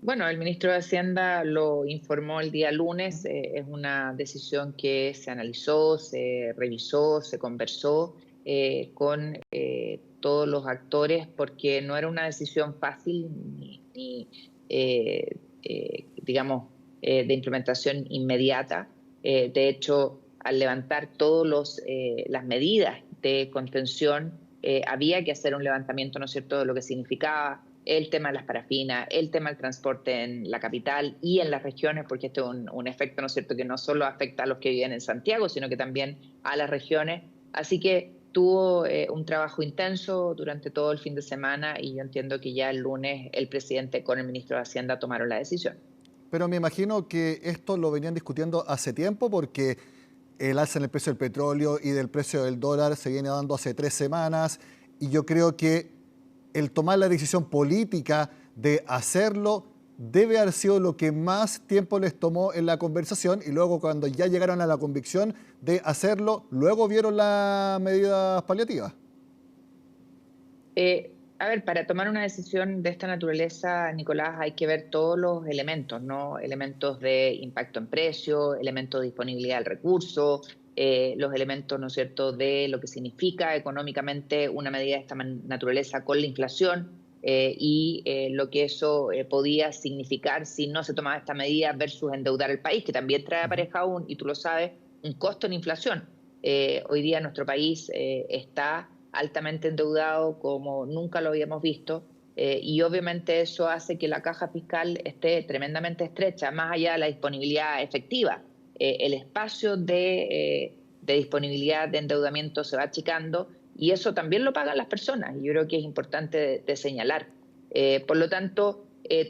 Bueno, el ministro de Hacienda lo informó el día lunes. Es una decisión que se analizó, se revisó, se conversó con todos los actores, porque no era una decisión fácil ni de implementación inmediata. De hecho, al levantar todas las medidas de contención, había que hacer un levantamiento, ¿no es cierto?, de lo que significaba el tema de las parafinas, el tema del transporte en la capital y en las regiones, porque este es un efecto, ¿no es cierto?, que no solo afecta a los que viven en Santiago, sino que también a las regiones. Así que tuvo un trabajo intenso durante todo el fin de semana y yo entiendo que ya el lunes el presidente con el ministro de Hacienda tomaron la decisión. Pero me imagino que esto lo venían discutiendo hace tiempo, porque el alza en el precio del petróleo y del precio del dólar se viene dando hace 3 semanas, y yo creo que el tomar la decisión política de hacerlo debe haber sido lo que más tiempo les tomó en la conversación, y luego cuando ya llegaron a la convicción de hacerlo, luego vieron las medidas paliativas. Para tomar una decisión de esta naturaleza, Nicolás, hay que ver todos los elementos, ¿no? Elementos de impacto en precio, elementos de disponibilidad del recurso, los elementos, ¿no es cierto?, de lo que significa económicamente una medida de esta naturaleza con la inflación y lo que eso podía significar si no se tomaba esta medida versus endeudar el país, que también trae aparejado, y tú lo sabes, un costo en inflación. Hoy día nuestro país está altamente endeudado como nunca lo habíamos visto y obviamente eso hace que la caja fiscal esté tremendamente estrecha, más allá de la disponibilidad efectiva. El espacio de disponibilidad de endeudamiento se va achicando y eso también lo pagan las personas, y yo creo que es importante de señalar. Por lo tanto,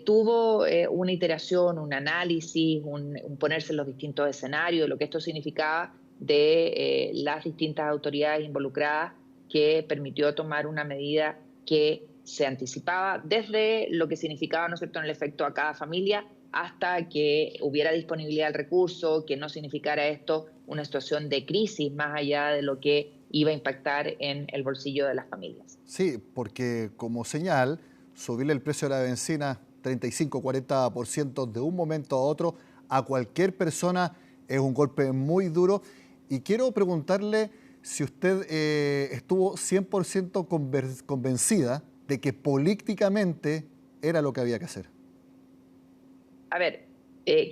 tuvo una iteración, un análisis, un ponerse en los distintos escenarios, lo que esto significaba de las distintas autoridades involucradas, que permitió tomar una medida que se anticipaba desde lo que significaba, ¿no es cierto?, en el efecto a cada familia, hasta que hubiera disponibilidad del recurso, que no significara esto una situación de crisis más allá de lo que iba a impactar en el bolsillo de las familias. Sí, porque como señal, subirle el precio de la benzina 35-40% de un momento a otro a cualquier persona es un golpe muy duro. Y quiero preguntarle si usted estuvo 100% convencida de que políticamente era lo que había que hacer. A ver,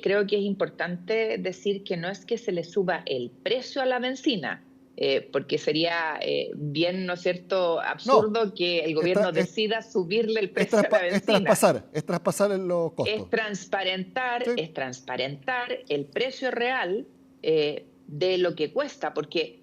creo que es importante decir que no es que se le suba el precio a la benzina, porque sería bien, ¿no es cierto?, absurdo que el gobierno decida subirle el precio a la benzina. Es traspasar los costos. Es transparentar el precio real de lo que cuesta, porque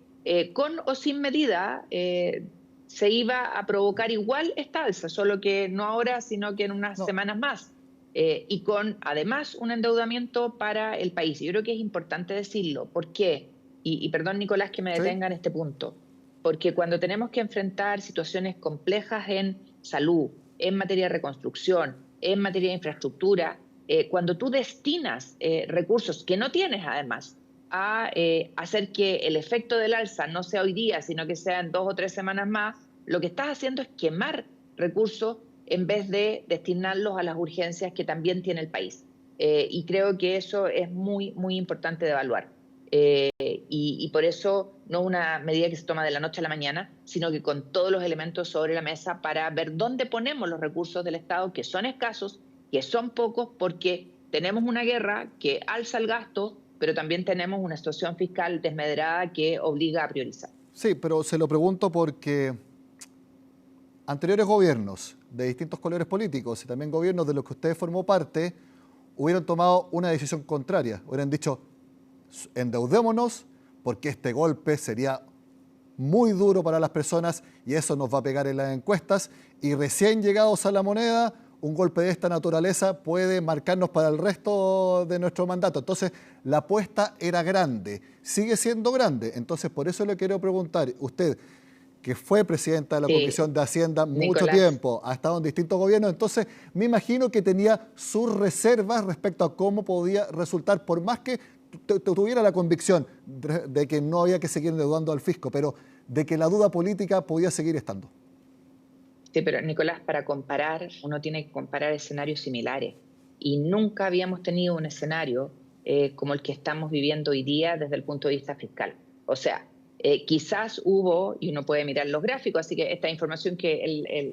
con o sin medida se iba a provocar igual esta alza, solo que no ahora, sino que en unas semanas más. Y con, además, un endeudamiento para el país. Yo creo que es importante decirlo. ¿Por qué? Y perdón, Nicolás, que me detenga en este punto. Porque cuando tenemos que enfrentar situaciones complejas en salud, en materia de reconstrucción, en materia de infraestructura, cuando tú destinas recursos que no tienes, además, a hacer que el efecto del alza no sea hoy día, sino que sea en 2 o 3 semanas más, lo que estás haciendo es quemar recursos en vez de destinarlos a las urgencias que también tiene el país. Y creo que eso es muy, muy importante de evaluar. Y por eso no es una medida que se toma de la noche a la mañana, sino que con todos los elementos sobre la mesa para ver dónde ponemos los recursos del Estado, que son escasos, que son pocos, porque tenemos una guerra que alza el gasto, pero también tenemos una situación fiscal desmedrada que obliga a priorizar. Sí, pero se lo pregunto porque anteriores gobiernos de distintos colores políticos y también gobiernos de los que usted formó parte hubieran tomado una decisión contraria. Hubieran dicho, endeudémonos porque este golpe sería muy duro para las personas y eso nos va a pegar en las encuestas, y recién llegados a la moneda, un golpe de esta naturaleza puede marcarnos para el resto de nuestro mandato. Entonces, la apuesta era grande, sigue siendo grande. Entonces, por eso le quiero preguntar, usted, que fue presidenta de la Comisión de Hacienda mucho tiempo, ha estado en distintos gobiernos, entonces me imagino que tenía sus reservas respecto a cómo podía resultar, por más que tuviera la convicción de que no había que seguir endeudando al fisco, pero de que la duda política podía seguir estando. Sí, pero Nicolás, para comparar, uno tiene que comparar escenarios similares. Y nunca habíamos tenido un escenario como el que estamos viviendo hoy día desde el punto de vista fiscal. O sea, quizás hubo, y uno puede mirar los gráficos, así que esta información que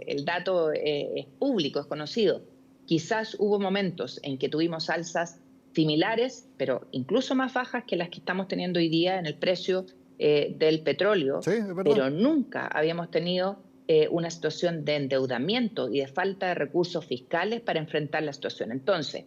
el dato es público, es conocido. Quizás hubo momentos en que tuvimos alzas similares, pero incluso más bajas que las que estamos teniendo hoy día en el precio del petróleo, pero nunca habíamos tenido una situación de endeudamiento y de falta de recursos fiscales para enfrentar la situación. Entonces,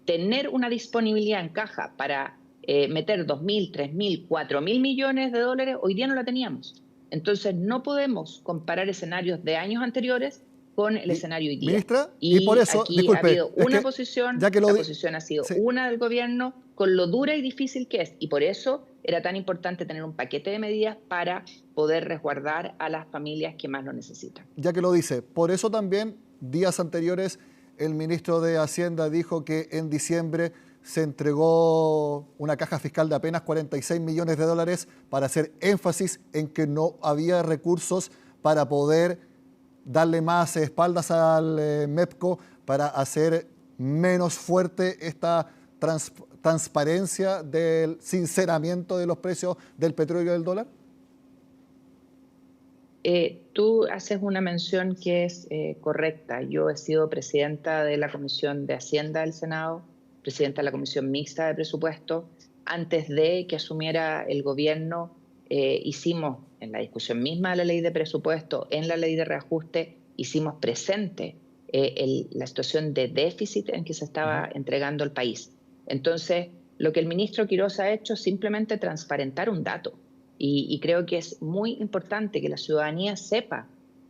tener una disponibilidad en caja para meter 2.000, 3.000, 4.000 millones de dólares, hoy día no la teníamos. Entonces, no podemos comparar escenarios de años anteriores con el escenario hoy día. Ministra, y por eso, aquí disculpe, ha habido una posición, la posición ha sido una del gobierno, con lo dura y difícil que es, y por eso era tan importante tener un paquete de medidas para poder resguardar a las familias que más lo necesitan. Ya que lo dice, por eso también días anteriores el ministro de Hacienda dijo que en diciembre se entregó una caja fiscal de apenas 46 millones de dólares para hacer énfasis en que no había recursos para poder darle más espaldas al MEPCO, para hacer menos fuerte esta transparencia del sinceramiento de los precios del petróleo y del dólar? Tú haces una mención que es correcta. Yo he sido presidenta de la Comisión de Hacienda del Senado, presidenta de la Comisión Mixta de Presupuesto. Antes de que asumiera el gobierno, hicimos en la discusión misma de la ley de presupuesto, en la ley de reajuste, hicimos presente la situación de déficit en que se estaba entregando el país. Entonces, lo que el ministro Quirós ha hecho es simplemente transparentar un dato. Y creo que es muy importante que la ciudadanía sepa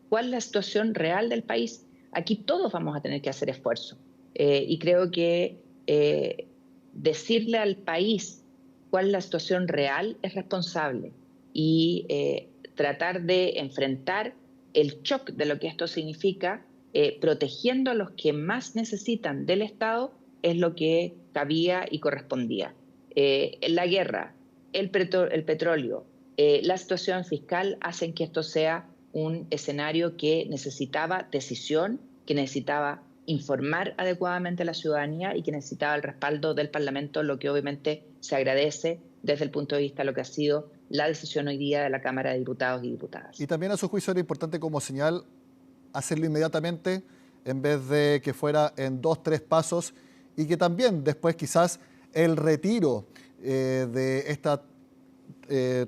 cuál es la situación real del país. Aquí todos vamos a tener que hacer esfuerzo. Y creo que decirle al país cuál es la situación real es responsable. Y tratar de enfrentar el shock de lo que esto significa, protegiendo a los que más necesitan del Estado, es lo que cabía y correspondía. La guerra, el petróleo, la situación fiscal hacen que esto sea un escenario que necesitaba decisión, que necesitaba informar adecuadamente a la ciudadanía y que necesitaba el respaldo del Parlamento, lo que obviamente se agradece desde el punto de vista de lo que ha sido la decisión hoy día de la Cámara de Diputados y Diputadas. Y también a su juicio era importante como señal hacerlo inmediatamente en vez de que fuera en 2, 3 pasos y que también después quizás el retiro de esta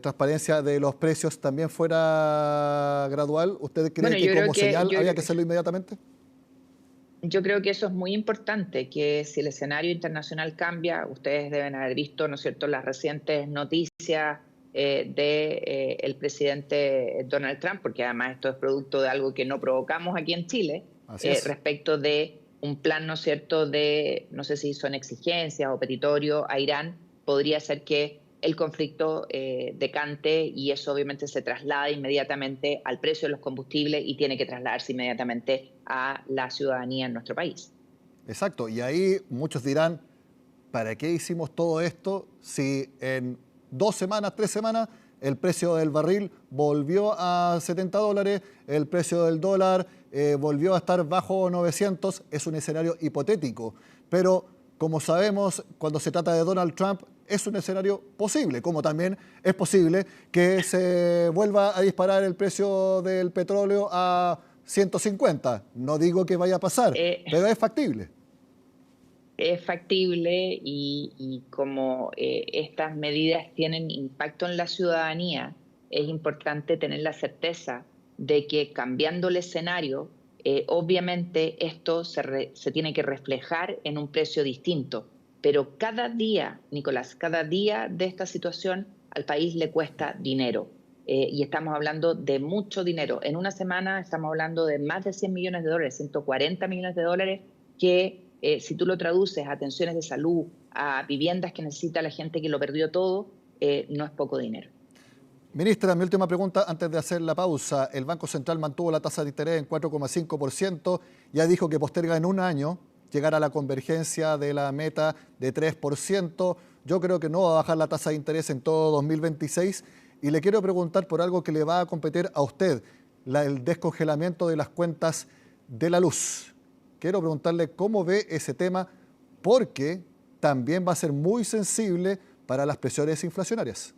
transparencia de los precios también fuera gradual. ¿Usted cree que como señal había que hacerlo inmediatamente? Yo creo que eso es muy importante, que si el escenario internacional cambia, ustedes deben haber visto, ¿no es cierto?, las recientes noticias del presidente Donald Trump, porque además esto es producto de algo que no provocamos aquí en Chile, respecto de un plan, ¿no es cierto?, de, no sé si son exigencias o petitorio a Irán, podría ser que el conflicto decante y eso obviamente se traslada inmediatamente al precio de los combustibles y tiene que trasladarse inmediatamente a la ciudadanía en nuestro país. Exacto, y ahí muchos dirán, ¿para qué hicimos todo esto si en 2 semanas, 3 semanas el precio del barril volvió a $70, el precio del dólar volvió a estar bajo 900? Es un escenario hipotético, pero como sabemos, cuando se trata de Donald Trump, es un escenario posible, como también es posible que se vuelva a disparar el precio del petróleo a 150. No digo que vaya a pasar, pero es factible. Es factible y como estas medidas tienen impacto en la ciudadanía, es importante tener la certeza de que cambiando el escenario, obviamente esto se tiene que reflejar en un precio distinto. Pero cada día, Nicolás, cada día de esta situación al país le cuesta dinero. Y estamos hablando de mucho dinero. En una semana estamos hablando de más de $100 millones, 140 millones de dólares, que si tú lo traduces a atenciones de salud, a viviendas que necesita la gente que lo perdió todo, no es poco dinero. Ministra, mi última pregunta antes de hacer la pausa. El Banco Central mantuvo la tasa de interés en 4,5%. Ya dijo que posterga en un año llegar a la convergencia de la meta de 3%. Yo creo que no va a bajar la tasa de interés en todo 2026. Y le quiero preguntar por algo que le va a competir a usted, el descongelamiento de las cuentas de la luz. Quiero preguntarle cómo ve ese tema, porque también va a ser muy sensible para las presiones inflacionarias.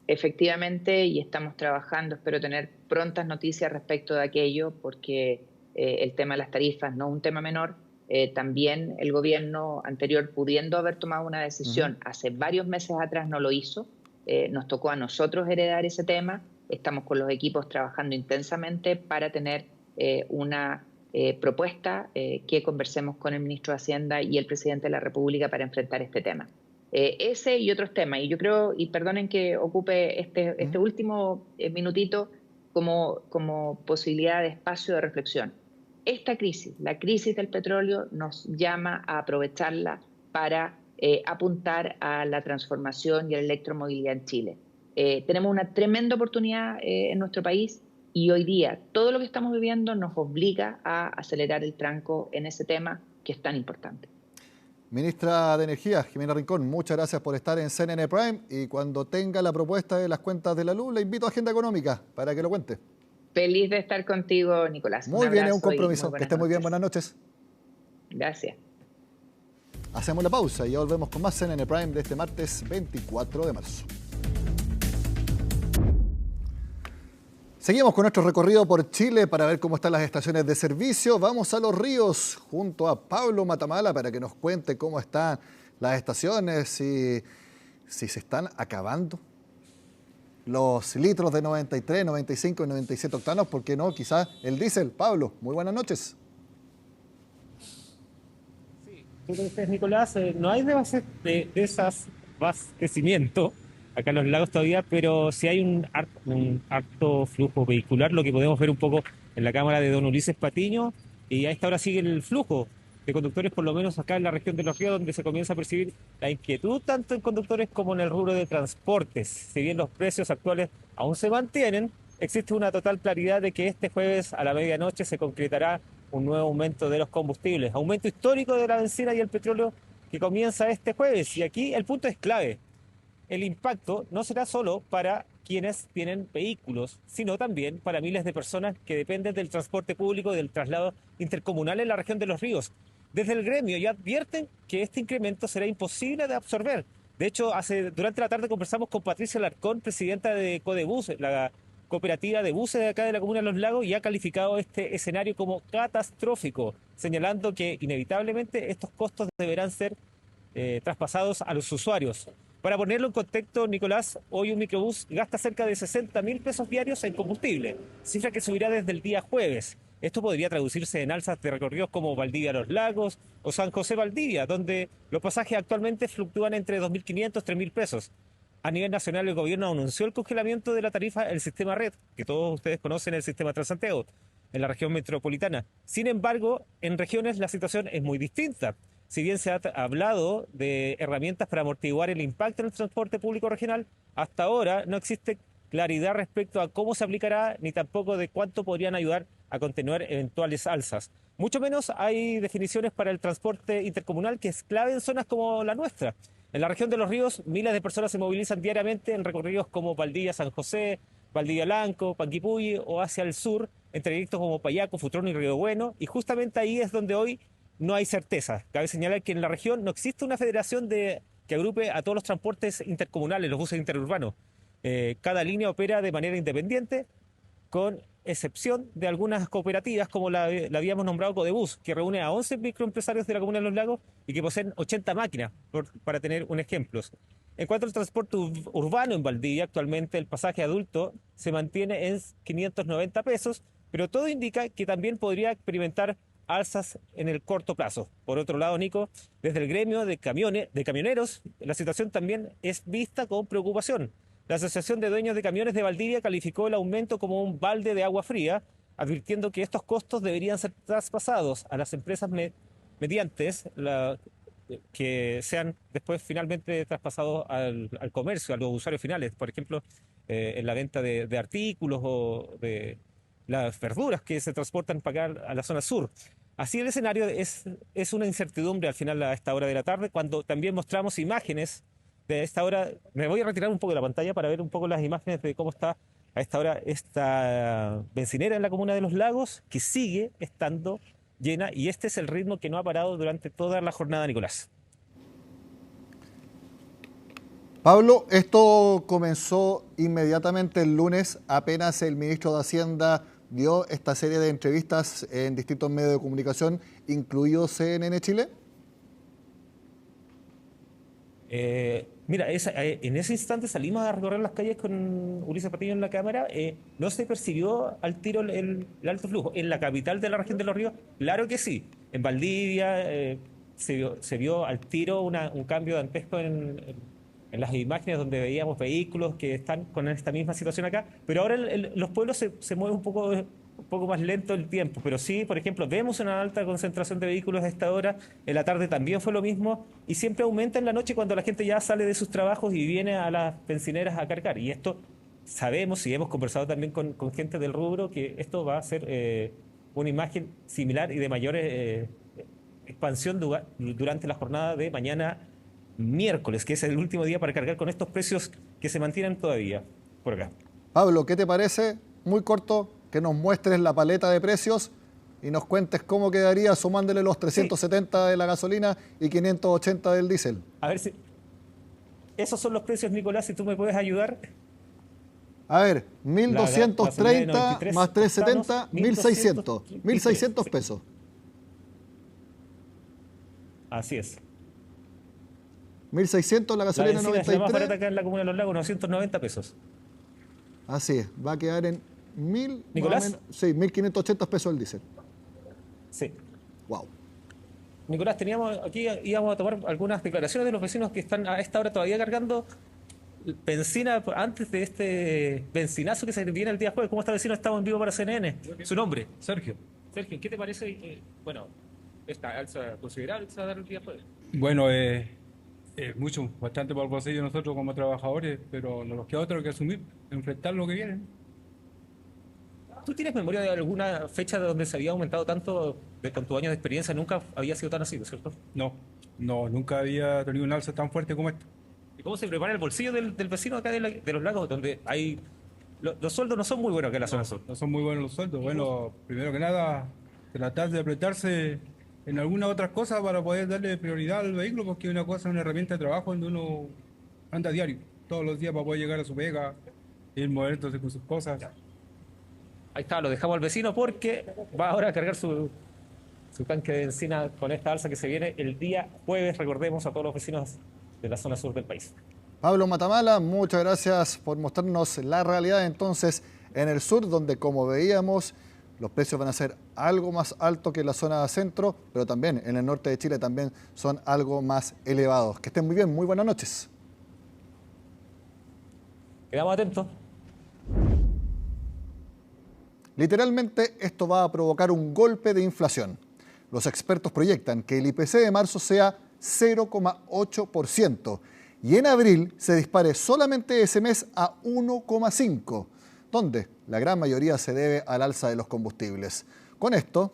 Efectivamente, y estamos trabajando, espero tener prontas noticias respecto de aquello, porque el tema de las tarifas no es un tema menor. También el gobierno anterior, pudiendo haber tomado una decisión hace varios meses atrás, no lo hizo. Nos tocó a nosotros heredar ese tema. Estamos con los equipos trabajando intensamente para tener una propuesta que conversemos con el ministro de Hacienda y el presidente de la República para enfrentar este tema. Ese y otros temas. Y yo creo, y perdonen que ocupe este último minutito como posibilidad de espacio de reflexión. Esta crisis, la crisis del petróleo, nos llama a aprovecharla para apuntar a la transformación y a la electromovilidad en Chile. Tenemos una tremenda oportunidad en nuestro país y hoy día todo lo que estamos viviendo nos obliga a acelerar el tranco en ese tema que es tan importante. Ministra de Energía, Jimena Rincón, muchas gracias por estar en CNN Prime y cuando tenga la propuesta de las cuentas de la luz, le invito a Agenda Económica para que lo cuente. Feliz de estar contigo, Nicolás. Muy bien, es un compromiso. Que esté muy bien, buenas noches. Gracias. Hacemos la pausa y ya volvemos con más CNN Prime de este martes 24 de marzo. Seguimos con nuestro recorrido por Chile para ver cómo están las estaciones de servicio. Vamos a Los Ríos junto a Pablo Matamala para que nos cuente cómo están las estaciones, si se están acabando. los litros de 93, 95 y 97 octanos, ¿por qué no? Quizás el diésel. Pablo, muy buenas noches. Nicolás, no hay desabastecimiento acá en los lagos todavía, pero sí hay un harto flujo vehicular, lo que podemos ver un poco en la cámara de don Ulises Patiño, y a esta hora sigue el flujo de conductores, por lo menos acá en la región de Los Ríos, donde se comienza a percibir la inquietud tanto en conductores como en el rubro de transportes. Si bien los precios actuales aún se mantienen, existe una total claridad de que este jueves a la medianoche se concretará un nuevo aumento de los combustibles, aumento histórico de la bencina y el petróleo que comienza este jueves. Y aquí el punto es clave. El impacto no será solo para quienes tienen vehículos, sino también para miles de personas que dependen del transporte público y del traslado intercomunal en la región de Los Ríos. Desde el gremio ya advierten que este incremento será imposible de absorber. De hecho, durante la tarde conversamos con Patricia Larcón, presidenta de Codebus, la cooperativa de buses de acá de la comuna de Los Lagos, y ha calificado este escenario como catastrófico, señalando que inevitablemente estos costos deberán ser traspasados a los usuarios. Para ponerlo en contexto, Nicolás, hoy un microbús gasta cerca de 60.000 pesos diarios en combustible, cifra que subirá desde el día jueves. Esto podría traducirse en alzas de recorridos como Valdivia Los Lagos o San José Valdivia, donde los pasajes actualmente fluctúan entre 2.500 y 3.000 pesos. A nivel nacional, el gobierno anunció el congelamiento de la tarifa del sistema red, que todos ustedes conocen, el sistema Transantiago, en la región metropolitana. Sin embargo, en regiones la situación es muy distinta. Si bien se ha hablado de herramientas para amortiguar el impacto en el transporte público regional, hasta ahora no existe claridad respecto a cómo se aplicará, ni tampoco de cuánto podrían ayudar a contener eventuales alzas. Mucho menos hay definiciones para el transporte intercomunal, que es clave en zonas como la nuestra. En la región de Los Ríos, miles de personas se movilizan diariamente en recorridos como Valdivia, San José, Valdivia Blanco, Panguipulli o hacia el sur, en trayectos como Payaco, Futrón y Río Bueno, y justamente ahí es donde hoy no hay certeza. Cabe señalar que en la región no existe una federación que agrupe a todos los transportes intercomunales, los buses interurbanos. Cada línea opera de manera independiente, con excepción de algunas cooperativas como la habíamos nombrado Codebus, que reúne a 11 microempresarios de la comuna de Los Lagos y que poseen 80 máquinas, para tener un ejemplo. En cuanto al transporte urbano en Valdivia, actualmente el pasaje adulto se mantiene en 590 pesos, pero todo indica que también podría experimentar alzas en el corto plazo. Por otro lado, Nico, desde el gremio de camioneros, la situación también es vista con preocupación. La Asociación de Dueños de Camiones de Valdivia calificó el aumento como un balde de agua fría, advirtiendo que estos costos deberían ser traspasados a las empresas mediantes, que sean después finalmente traspasados al comercio, a los usuarios finales, por ejemplo, en la venta de artículos o de las verduras que se transportan para acá a la zona sur. Así el escenario es una incertidumbre al final a esta hora de la tarde, cuando también mostramos imágenes de esta hora. Me voy a retirar un poco de la pantalla para ver un poco las imágenes de cómo está a esta hora esta bencinera en la comuna de Los Lagos, que sigue estando llena, y este es el ritmo que no ha parado durante toda la jornada, Nicolás. Pablo, esto comenzó inmediatamente el lunes, apenas el ministro de Hacienda dio esta serie de entrevistas en distintos medios de comunicación, incluido CNN Chile. Mira, en ese instante salimos a recorrer las calles con Ulises Patiño en la cámara. No se percibió al tiro el alto flujo. En la capital de la región de Los Ríos, claro que sí. En Valdivia se vio al tiro un cambio dantesco en las imágenes, donde veíamos vehículos que están con esta misma situación acá. Pero ahora los pueblos se mueven un poco más lento el tiempo, pero sí, por ejemplo, vemos una alta concentración de vehículos a esta hora. En la tarde también fue lo mismo, y siempre aumenta en la noche cuando la gente ya sale de sus trabajos y viene a las bencineras a cargar. Y esto sabemos, y hemos conversado también con gente del rubro, que esto va a ser una imagen similar y de mayor expansión durante la jornada de mañana miércoles, que es el último día para cargar con estos precios que se mantienen todavía por acá. Pablo, ¿qué te parece? Muy corto, que nos muestres la paleta de precios y nos cuentes cómo quedaría sumándole los 370 de la gasolina y 580 del diésel. A ver si esos son los precios, Nicolás, si tú me puedes ayudar. A ver, 1.230 más 370, 1.600. 1.600 pesos. Así es. 1.600 la gasolina 93. La más barata acá en la comuna de Los Lagos, 990 pesos. Así es, va a quedar en 1.000, Nicolás. más o menos, sí, 1.580 pesos el diésel. Sí. Wow. Nicolás, íbamos a tomar algunas declaraciones de los vecinos que están a esta hora todavía cargando benzina antes de este benzinazo que se viene el día jueves. ¿Cómo está, vecino? Estamos en vivo para CNN. ¿Su nombre? Sergio. Sergio, ¿qué te parece, esta alza considerable que se va a dar el día jueves? Bueno, bastante para el bolsillo de nosotros como trabajadores, pero no nos queda otro que asumir, enfrentar lo que viene. ¿Tú tienes memoria de alguna fecha de donde se había aumentado tanto con tu año de experiencia? Nunca había sido tan así, ¿cierto? No, nunca había tenido un alza tan fuerte como esta. ¿Y cómo se prepara el bolsillo del vecino acá de los lagos, donde hay los sueldos no son muy buenos acá en la zona sur? No son muy buenos los sueldos. Bueno, primero que nada, tratar de apretarse en algunas otras cosas para poder darle prioridad al vehículo, porque es una herramienta de trabajo donde uno anda a diario, todos los días para poder llegar a su pega, ir moviéndose con sus cosas. Ahí está, lo dejamos al vecino porque va ahora a cargar su tanque de benzina con esta alza que se viene el día jueves, recordemos a todos los vecinos de la zona sur del país. Pablo Matamala, muchas gracias por mostrarnos la realidad entonces en el sur, donde como veíamos los precios van a ser algo más altos que en la zona centro, pero también en el norte de Chile también son algo más elevados. Que estén muy bien, muy buenas noches. Quedamos atentos. Literalmente esto va a provocar un golpe de inflación. Los expertos proyectan que el IPC de marzo sea 0,8% y en abril se dispare solamente ese mes a 1,5%, donde la gran mayoría se debe al alza de los combustibles. Con esto,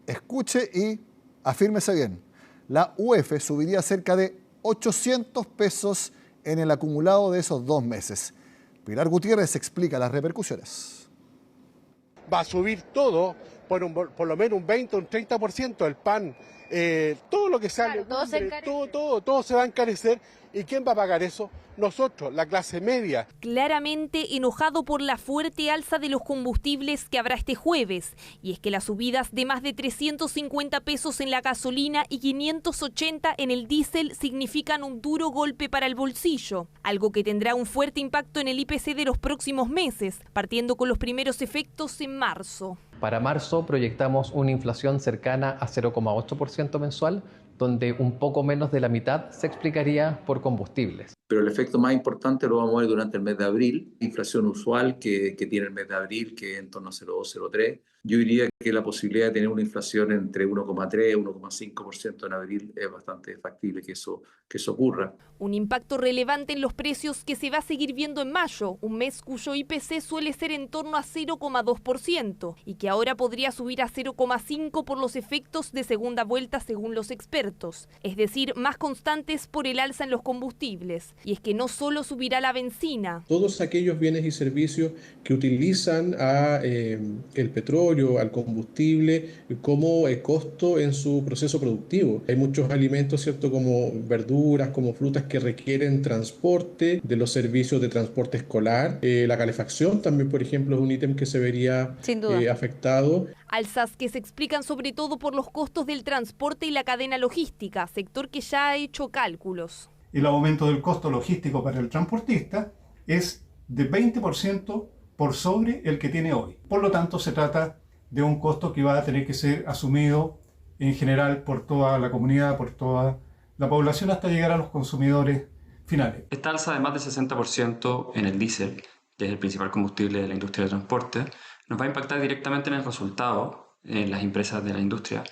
escuche y afírmese bien, la UEF subiría cerca de 800 pesos en el acumulado de esos 2 meses. Pilar Gutiérrez explica las repercusiones. Va a subir todo por lo menos un 20 o un 30%, el pan, todo lo que sale, claro, todo se va a encarecer. ¿Y quién va a pagar eso? Nosotros, la clase media. Claramente enojado por la fuerte alza de los combustibles que habrá este jueves. Y es que las subidas de más de 350 pesos en la gasolina y 580 en el diésel significan un duro golpe para el bolsillo. Algo que tendrá un fuerte impacto en el IPC de los próximos meses, partiendo con los primeros efectos en marzo. Para marzo proyectamos una inflación cercana a 0,8% mensual, donde un poco menos de la mitad se explicaría por combustibles. Pero el efecto más importante lo vamos a ver durante el mes de abril, inflación usual que tiene el mes de abril, que es en torno a 0,2, 0,3. Yo diría que la posibilidad de tener una inflación entre 1,3 y 1,5% en abril es bastante factible que eso ocurra. Un impacto relevante en los precios que se va a seguir viendo en mayo, un mes cuyo IPC suele ser en torno a 0,2% y que ahora podría subir a 0,5% por los efectos de segunda vuelta según los expertos, es decir, más constantes por el alza en los combustibles. Y es que no solo subirá la benzina. Todos aquellos bienes y servicios que utilizan el petróleo, al combustible como costo en su proceso productivo. Hay muchos alimentos, ¿cierto?, como verduras, como frutas que requieren transporte, de los servicios de transporte escolar. La calefacción también, por ejemplo, es un ítem que se vería afectado. Alzas que se explican sobre todo por los costos del transporte y la cadena logística, sector que ya ha hecho cálculos. El aumento del costo logístico para el transportista es de 20% por sobre el que tiene hoy. Por lo tanto, se trata de un costo que va a tener que ser asumido en general por toda la comunidad, por toda la población, hasta llegar a los consumidores finales. Esta alza de más del 60% en el diésel, que es el principal combustible de la industria de transporte, nos va a impactar directamente en el resultado en las empresas de la industria,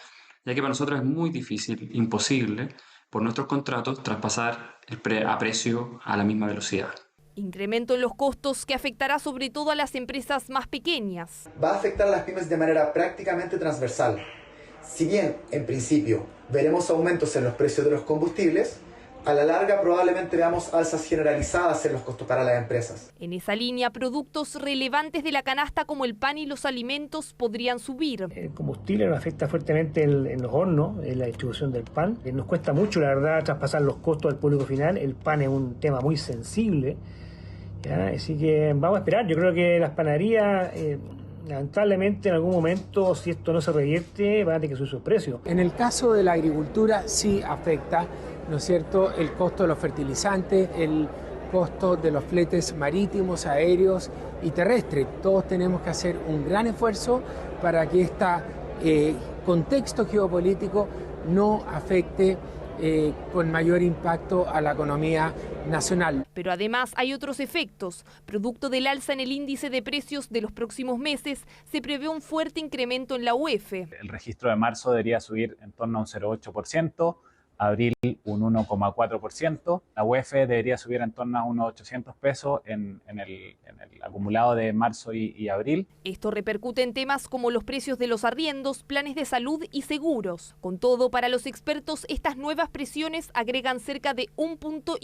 ya que para nosotros es muy difícil, imposible, por nuestros contratos, traspasar a precio a la misma velocidad. Incremento en los costos que afectará sobre todo a las empresas más pequeñas. Va a afectar a las pymes de manera prácticamente transversal. Si bien, en principio, veremos aumentos en los precios de los combustibles, a la larga probablemente veamos alzas generalizadas en los costos para las empresas. En esa línea, productos relevantes de la canasta como el pan y los alimentos podrían subir. El combustible nos afecta fuertemente en los hornos, en la distribución del pan. Nos cuesta mucho, la verdad, traspasar los costos al público final. El pan es un tema muy sensible, ¿ya? Así que vamos a esperar. Yo creo que las panaderías, lamentablemente, en algún momento, si esto no se revierte, van a tener que subir sus precios. En el caso de la agricultura sí afecta, ¿no es cierto?, el costo de los fertilizantes, el costos de los fletes marítimos, aéreos y terrestres. Todos tenemos que hacer un gran esfuerzo para que este contexto geopolítico no afecte con mayor impacto a la economía nacional. Pero además hay otros efectos. Producto del alza en el índice de precios de los próximos meses, se prevé un fuerte incremento en la UF. El registro de marzo debería subir en torno a un 0,8%, abril un 1,4%, la UF debería subir en torno a unos 800 pesos en el acumulado de marzo y abril. Esto repercute en temas como los precios de los arriendos, planes de salud y seguros. Con todo, para los expertos, estas nuevas presiones agregan cerca de 1,5 puntos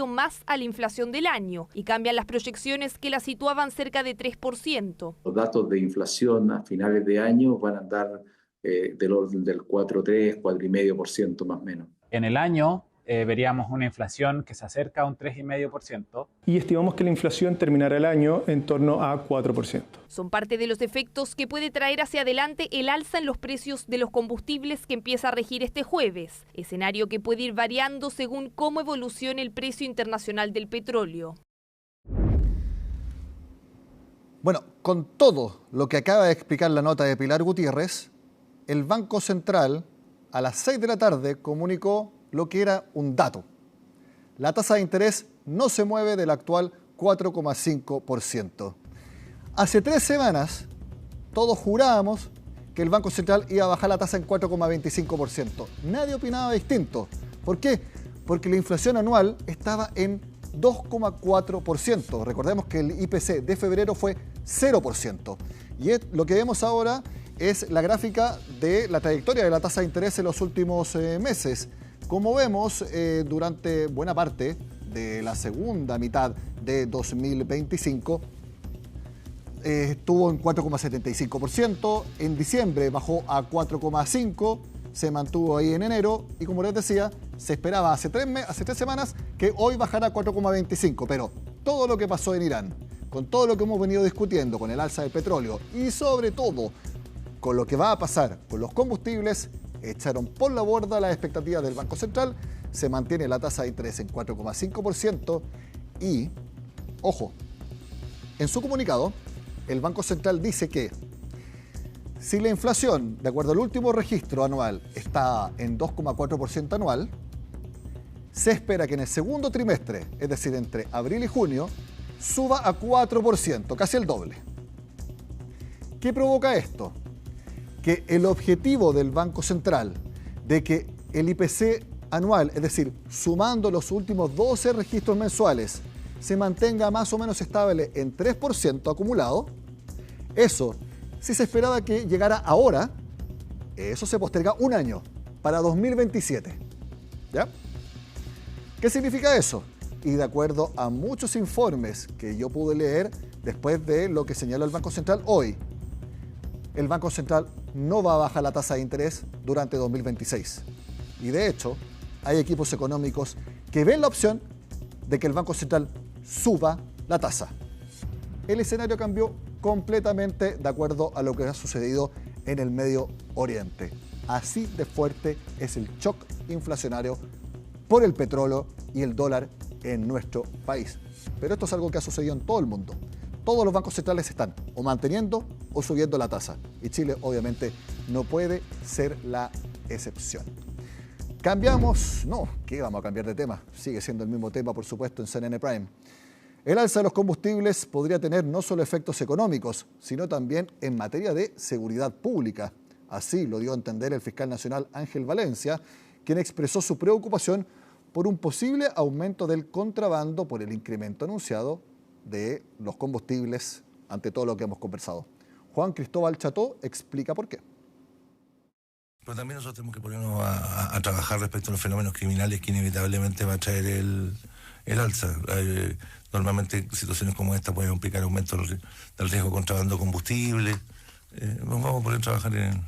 más a la inflación del año y cambian las proyecciones que la situaban cerca de 3%. Los datos de inflación a finales de año van a andar del orden del 4,3, 4,5% más o menos. En el año veríamos una inflación que se acerca a un 3,5%. Y estimamos que la inflación terminará el año en torno a 4%. Son parte de los efectos que puede traer hacia adelante el alza en los precios de los combustibles que empieza a regir este jueves, escenario que puede ir variando según cómo evolucione el precio internacional del petróleo. Bueno, con todo lo que acaba de explicar la nota de Pilar Gutiérrez, el Banco Central a las 6 de la tarde comunicó lo que era un dato. La tasa de interés no se mueve del actual 4,5%. Hace 3 semanas todos jurábamos que el Banco Central iba a bajar la tasa en 4,25%. Nadie opinaba distinto. ¿Por qué? Porque la inflación anual estaba en 2,4%. Recordemos que el IPC de febrero fue 0%. Y lo que vemos ahora es la gráfica de la trayectoria de la tasa de interés en los últimos meses. Como vemos, durante buena parte de la segunda mitad de 2025, estuvo en 4,75%, en diciembre bajó a 4,5%, se mantuvo ahí en enero y como les decía, se esperaba hace 3 semanas que hoy bajara a 4,25%, pero todo lo que pasó en Irán, con todo lo que hemos venido discutiendo, con el alza del petróleo y sobre todo con lo que va a pasar con los combustibles, echaron por la borda las expectativas del Banco Central, se mantiene la tasa de interés en 4,5% y, ojo, en su comunicado, el Banco Central dice que si la inflación, de acuerdo al último registro anual, está en 2,4% anual, se espera que en el segundo trimestre, es decir, entre abril y junio, suba a 4%, casi el doble. ¿Qué provoca esto? Que el objetivo del Banco Central de que el IPC anual, es decir, sumando los últimos 12 registros mensuales, se mantenga más o menos estable en 3% acumulado, eso, si se esperaba que llegara ahora, eso se posterga un año, para 2027. ¿Ya? ¿Qué significa eso? Y de acuerdo a muchos informes que yo pude leer después de lo que señaló el Banco Central hoy, el Banco Central no va a bajar la tasa de interés durante 2026. Y de hecho, hay equipos económicos que ven la opción de que el Banco Central suba la tasa. El escenario cambió completamente de acuerdo a lo que ha sucedido en el Medio Oriente. Así de fuerte es el shock inflacionario por el petróleo y el dólar en nuestro país. Pero esto es algo que ha sucedido en todo el mundo. Todos los bancos centrales están o manteniendo o subiendo la tasa. Y Chile, obviamente, no puede ser la excepción. ¿Cambiamos? No, ¿qué vamos a cambiar de tema? Sigue siendo el mismo tema, por supuesto, en CNN Prime. El alza de los combustibles podría tener no solo efectos económicos, sino también en materia de seguridad pública. Así lo dio a entender el fiscal nacional Ángel Valencia, quien expresó su preocupación por un posible aumento del contrabando por el incremento anunciado de los combustibles ante todo lo que hemos conversado. Juan Cristóbal Cható explica por qué. Pero también nosotros tenemos que ponernos a trabajar respecto a los fenómenos criminales que inevitablemente va a traer el alza. Normalmente situaciones como esta pueden implicar aumento del riesgo de contrabando de combustible. Vamos a poder trabajar en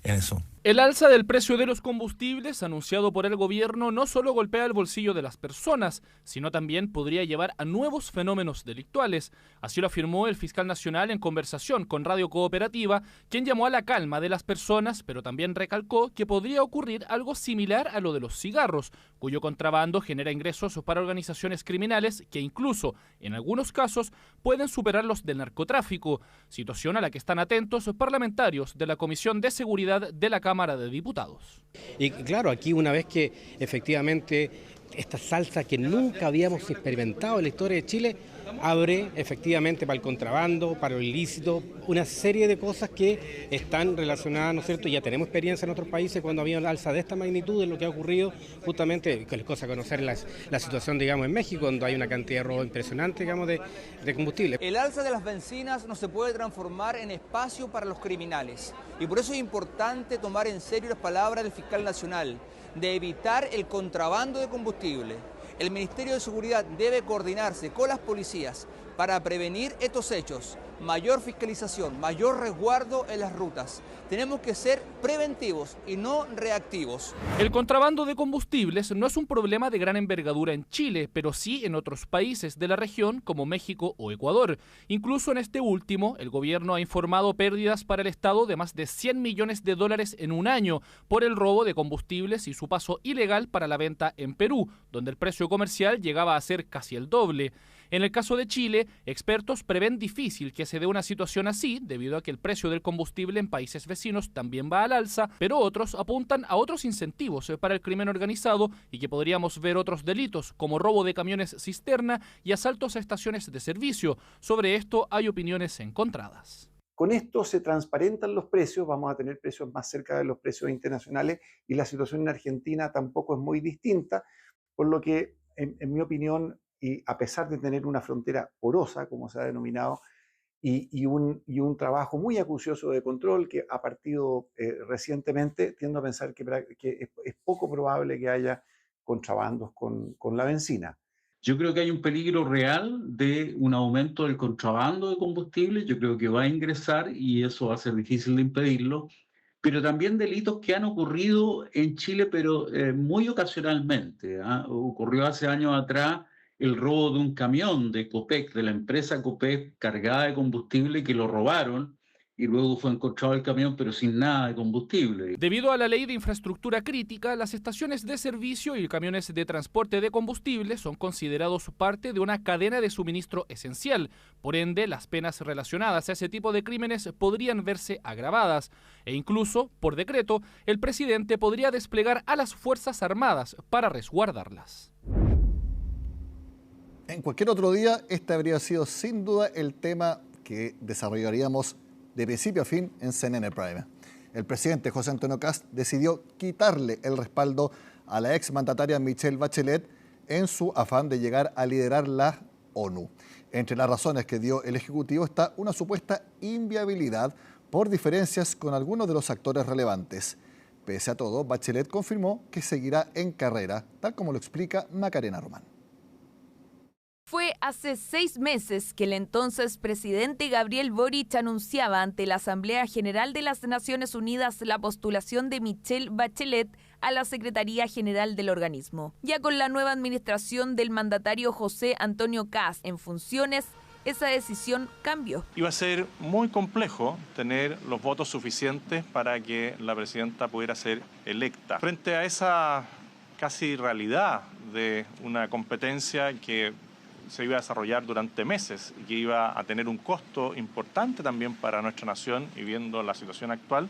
eso. El alza del precio de los combustibles anunciado por el gobierno no solo golpea el bolsillo de las personas, sino también podría llevar a nuevos fenómenos delictuales. Así lo afirmó el fiscal nacional en conversación con Radio Cooperativa, quien llamó a la calma de las personas, pero también recalcó que podría ocurrir algo similar a lo de los cigarros, cuyo contrabando genera ingresos para organizaciones criminales que incluso, en algunos casos, pueden superar los del narcotráfico, situación a la que están atentos parlamentarios de la Comisión de Seguridad de la Cámara de Diputados. Y claro, aquí una vez que efectivamente esta salsa que nunca habíamos experimentado en la historia de Chile abre efectivamente para el contrabando, para lo ilícito, una serie de cosas que están relacionadas, ¿no es cierto? Ya tenemos experiencia en otros países cuando había una alza de esta magnitud, en lo que ha ocurrido justamente, que es cosa conocer la situación, digamos, en México, donde hay una cantidad de robo impresionante, digamos, de combustible. El alza de las bencinas no se puede transformar en espacio para los criminales, y por eso es importante tomar en serio las palabras del fiscal nacional, de evitar el contrabando de combustible. El Ministerio de Seguridad debe coordinarse con las policías para prevenir estos hechos, mayor fiscalización, mayor resguardo en las rutas. Tenemos que ser preventivos y no reactivos. El contrabando de combustibles no es un problema de gran envergadura en Chile, pero sí en otros países de la región como México o Ecuador. Incluso en este último, el gobierno ha informado pérdidas para el Estado de más de $100 millones en un año por el robo de combustibles y su paso ilegal para la venta en Perú, donde el precio comercial llegaba a ser casi el doble. En el caso de Chile, expertos prevén difícil que se dé una situación así, debido a que el precio del combustible en países vecinos también va al alza, pero otros apuntan a otros incentivos para el crimen organizado y que podríamos ver otros delitos, como robo de camiones cisterna y asaltos a estaciones de servicio. Sobre esto hay opiniones encontradas. Con esto se transparentan los precios, vamos a tener precios más cerca de los precios internacionales y la situación en Argentina tampoco es muy distinta, por lo que, en mi opinión, y a pesar de tener una frontera porosa, como se ha denominado, y un trabajo muy acucioso de control que ha partido recientemente, tiendo a pensar que es poco probable que haya contrabandos con la bencina. Yo creo que hay un peligro real de un aumento del contrabando de combustible, yo creo que va a ingresar y eso va a ser difícil de impedirlo, pero también delitos que han ocurrido en Chile, pero muy ocasionalmente. Ocurrió hace años atrás el robo de un camión de Copec, de la empresa Copec, cargada de combustible, que lo robaron y luego fue encontrado el camión pero sin nada de combustible. Debido a la ley de infraestructura crítica, las estaciones de servicio y camiones de transporte de combustible son considerados parte de una cadena de suministro esencial. Por ende, las penas relacionadas a ese tipo de crímenes podrían verse agravadas e incluso, por decreto, el presidente podría desplegar a las Fuerzas Armadas para resguardarlas. En cualquier otro día, este habría sido sin duda el tema que desarrollaríamos de principio a fin en CNN Prime. El presidente José Antonio Kast decidió quitarle el respaldo a la exmandataria Michelle Bachelet en su afán de llegar a liderar la ONU. Entre las razones que dio el Ejecutivo está una supuesta inviabilidad por diferencias con algunos de los actores relevantes. Pese a todo, Bachelet confirmó que seguirá en carrera, tal como lo explica Macarena Román. Fue hace 6 meses que el entonces presidente Gabriel Boric anunciaba ante la Asamblea General de las Naciones Unidas la postulación de Michelle Bachelet a la Secretaría General del organismo. Ya con la nueva administración del mandatario José Antonio Kast en funciones, esa decisión cambió. Iba a ser muy complejo tener los votos suficientes para que la presidenta pudiera ser electa. Frente a esa casi realidad de una competencia que se iba a desarrollar durante meses y que iba a tener un costo importante también para nuestra nación, y viendo la situación actual,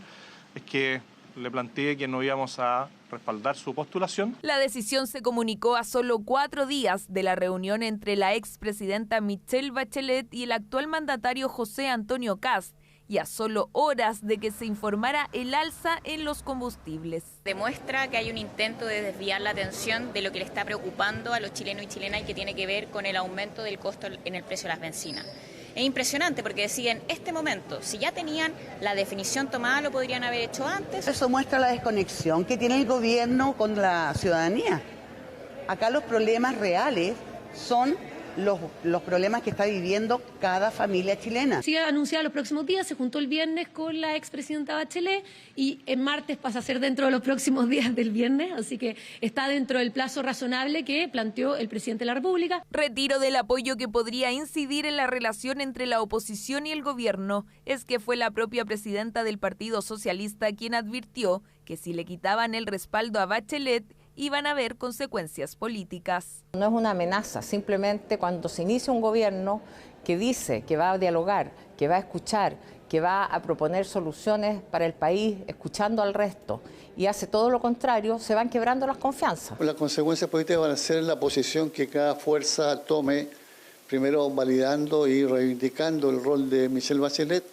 es que le planteé que no íbamos a respaldar su postulación. La decisión se comunicó a solo 4 días de la reunión entre la expresidenta Michelle Bachelet y el actual mandatario José Antonio Kast, y a solo horas de que se informara el alza en los combustibles. Demuestra que hay un intento de desviar la atención de lo que le está preocupando a los chilenos y chilenas, y que tiene que ver con el aumento del costo en el precio de las bencinas. Es impresionante porque deciden, este momento, si ya tenían la definición tomada, lo podrían haber hecho antes. Eso muestra la desconexión que tiene el gobierno con la ciudadanía. Acá los problemas reales son los problemas que está viviendo cada familia chilena. Sí, anunciado los próximos días, se juntó el viernes con la expresidenta Bachelet y el martes pasa a ser dentro de los próximos días del viernes, así que está dentro del plazo razonable que planteó el presidente de la República. Retiro del apoyo que podría incidir en la relación entre la oposición y el gobierno. Es que fue la propia presidenta del Partido Socialista quien advirtió que si le quitaban el respaldo a Bachelet, iban a haber consecuencias políticas. No es una amenaza, simplemente cuando se inicia un gobierno que dice que va a dialogar, que va a escuchar, que va a proponer soluciones para el país, escuchando al resto, y hace todo lo contrario, se van quebrando las confianzas. Las consecuencias políticas van a ser la posición que cada fuerza tome, primero validando y reivindicando el rol de Michelle Bachelet,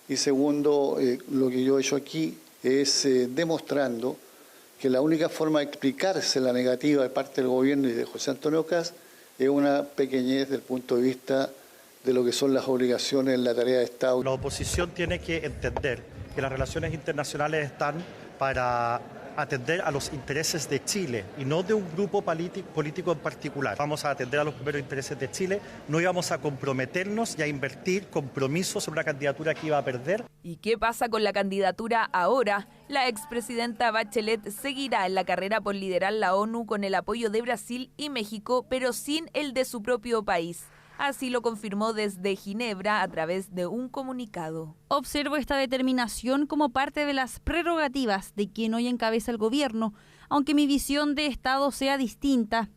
y segundo, lo que yo he hecho aquí es demostrando que la única forma de explicarse la negativa de parte del gobierno y de José Antonio Kast es una pequeñez desde el punto de vista de lo que son las obligaciones en la tarea de Estado. La oposición tiene que entender que las relaciones internacionales están para atender a los intereses de Chile y no de un grupo político en particular. Vamos a atender a los primeros intereses de Chile, no íbamos a comprometernos y a invertir compromisos sobre una candidatura que iba a perder. ¿Y qué pasa con la candidatura ahora? La expresidenta Bachelet seguirá en la carrera por liderar la ONU con el apoyo de Brasil y México, pero sin el de su propio país. Así lo confirmó desde Ginebra a través de un comunicado. Observo esta determinación como parte de las prerrogativas de quien hoy encabeza el gobierno, aunque mi visión de Estado sea distinta.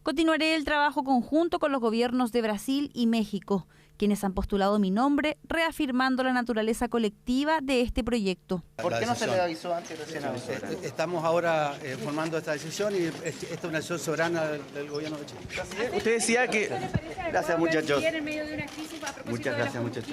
Continuaré el trabajo conjunto con los gobiernos de Brasil y México, quienes han postulado mi nombre, reafirmando la naturaleza colectiva de este proyecto. ¿Por qué no se le avisó antes recién a usted? Estamos ahora formando esta decisión y esta es una decisión soberana del gobierno de Chile. Usted decía que... Gracias, muchachos. Muchas gracias, muchachos.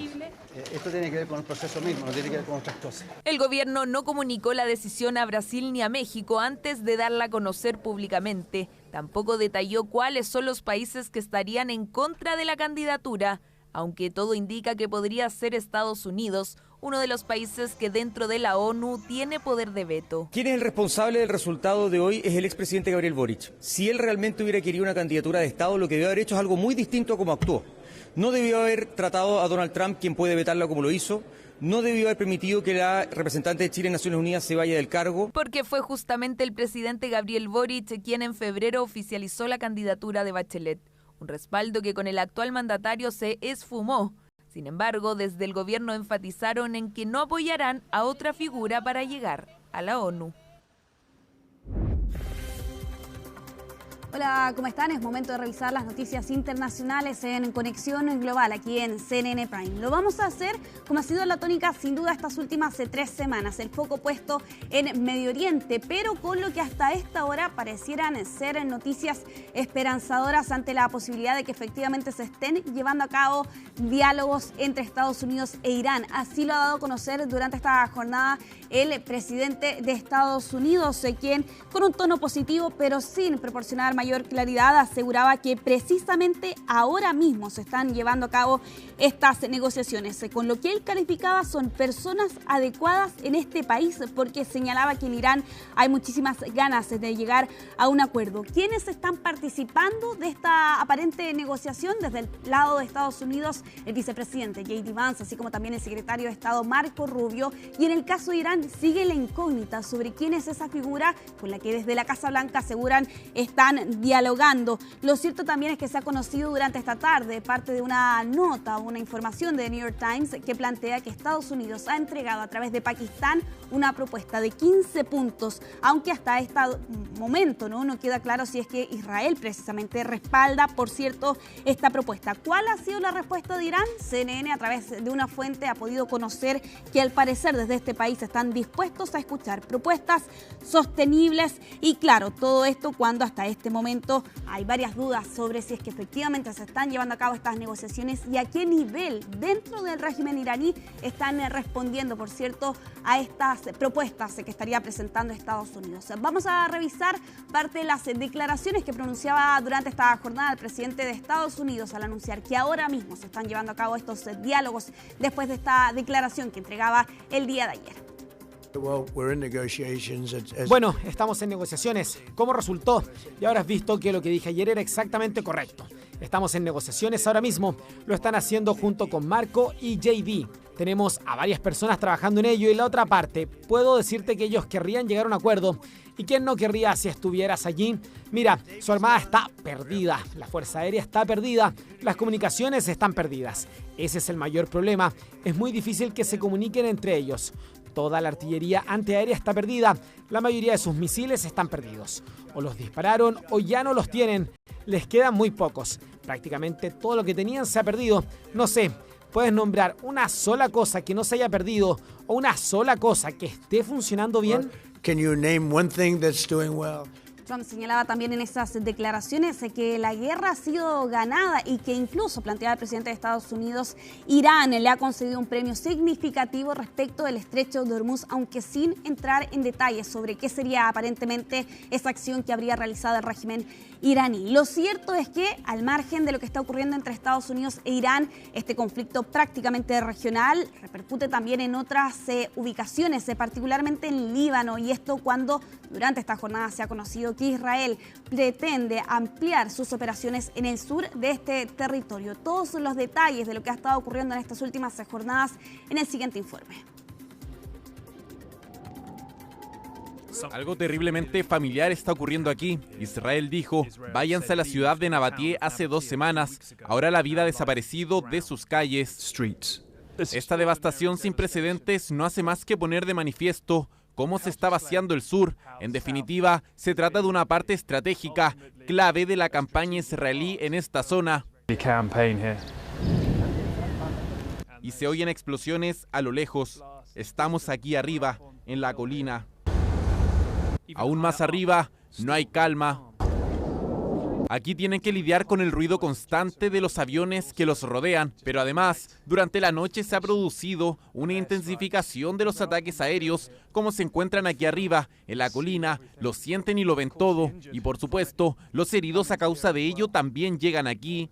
Esto tiene que ver con el proceso mismo, no tiene que ver con otras cosas. El gobierno no comunicó la decisión a Brasil ni a México antes de darla a conocer públicamente. Tampoco detalló cuáles son los países que estarían en contra de la candidatura, aunque todo indica que podría ser Estados Unidos, uno de los países que dentro de la ONU tiene poder de veto. ¿Quién es el responsable del resultado de hoy? Es el expresidente Gabriel Boric. Si él realmente hubiera querido una candidatura de Estado, lo que debió haber hecho es algo muy distinto a como actuó. No debió haber tratado a Donald Trump, quien puede vetarla como lo hizo. No debió haber permitido que la representante de Chile en Naciones Unidas se vaya del cargo. Porque fue justamente el presidente Gabriel Boric quien en febrero oficializó la candidatura de Bachelet. Un respaldo que con el actual mandatario se esfumó. Sin embargo, desde el gobierno enfatizaron en que no apoyarán a otra figura para llegar a la ONU. Hola, ¿cómo están? Es momento de revisar las noticias internacionales en Conexión Global, aquí en CNN Prime. Lo vamos a hacer como ha sido la tónica sin duda estas últimas 3 semanas, el foco puesto en Medio Oriente, pero con lo que hasta esta hora parecieran ser noticias esperanzadoras ante la posibilidad de que efectivamente se estén llevando a cabo diálogos entre Estados Unidos e Irán. Así lo ha dado a conocer durante esta jornada el presidente de Estados Unidos, quien con un tono positivo pero sin proporcionar mayor claridad aseguraba que precisamente ahora mismo se están llevando a cabo estas negociaciones. Con lo que él calificaba son personas adecuadas en este país, porque señalaba que en Irán hay muchísimas ganas de llegar a un acuerdo. ¿Quiénes están participando de esta aparente negociación? Desde el lado de Estados Unidos, el vicepresidente J.D. Vance, así como también el secretario de Estado Marco Rubio. Y en el caso de Irán sigue la incógnita sobre quién es esa figura con la que desde la Casa Blanca aseguran están dialogando. Lo cierto también es que se ha conocido durante esta tarde parte de una nota, una información de The New York Times que plantea que Estados Unidos ha entregado a través de Pakistán una propuesta de 15 puntos, aunque hasta este momento no queda claro si es que Israel precisamente respalda, por cierto, esta propuesta. ¿Cuál ha sido la respuesta de Irán? CNN a través de una fuente ha podido conocer que al parecer desde este país están dispuestos a escuchar propuestas sostenibles y claro, todo esto cuando hasta este momento hay varias dudas sobre si es que efectivamente se están llevando a cabo estas negociaciones y a qué nivel dentro del régimen iraní están respondiendo, por cierto, a estas propuestas que estaría presentando Estados Unidos. Vamos a revisar parte de las declaraciones que pronunciaba durante esta jornada el presidente de Estados Unidos al anunciar que ahora mismo se están llevando a cabo estos diálogos después de esta declaración que entregaba el día de ayer. Bueno, estamos en negociaciones. ¿Cómo resultó? Y ahora has visto que lo que dije ayer era exactamente correcto. Estamos en negociaciones ahora mismo. Lo están haciendo junto con Marco y JD. Tenemos a varias personas trabajando en ello y la otra parte, puedo decirte que ellos querrían llegar a un acuerdo. ¿Y quién no querría si estuvieras allí? Mira, su armada está perdida, la Fuerza Aérea está perdida, las comunicaciones están perdidas. Ese es el mayor problema. Es muy difícil que se comuniquen entre ellos. Toda la artillería antiaérea está perdida. La mayoría de sus misiles están perdidos. O los dispararon o ya no los tienen. Les quedan muy pocos. Prácticamente todo lo que tenían se ha perdido. No sé, ¿puedes nombrar una sola cosa que no se haya perdido o una sola cosa que esté funcionando bien? Can you name one thing that's doing well? Trump señalaba también en esas declaraciones que la guerra ha sido ganada y que incluso, planteaba el presidente de Estados Unidos, Irán le ha concedido un premio significativo respecto del estrecho de Hormuz, aunque sin entrar en detalles sobre qué sería aparentemente esa acción que habría realizado el régimen iraní. Lo cierto es que, al margen de lo que está ocurriendo entre Estados Unidos e Irán, este conflicto prácticamente regional repercute también en otras ubicaciones, particularmente en Líbano, y esto cuando durante esta jornada se ha conocido que Israel pretende ampliar sus operaciones en el sur de este territorio. Todos los detalles de lo que ha estado ocurriendo en estas últimas jornadas en el siguiente informe. Algo terriblemente familiar está ocurriendo aquí. Israel dijo, váyanse a la ciudad de Nabatie hace 2 semanas. Ahora la vida ha desaparecido de sus calles. Esta devastación sin precedentes no hace más que poner de manifiesto cómo se está vaciando el sur. En definitiva, se trata de una parte estratégica, clave de la campaña israelí en esta zona. Y se oyen explosiones a lo lejos. Estamos aquí arriba, en la colina. Aún más arriba, no hay calma. Aquí tienen que lidiar con el ruido constante de los aviones que los rodean, pero además, durante la noche se ha producido una intensificación de los ataques aéreos, como se encuentran aquí arriba, en la colina, lo sienten y lo ven todo, y por supuesto, los heridos a causa de ello también llegan aquí.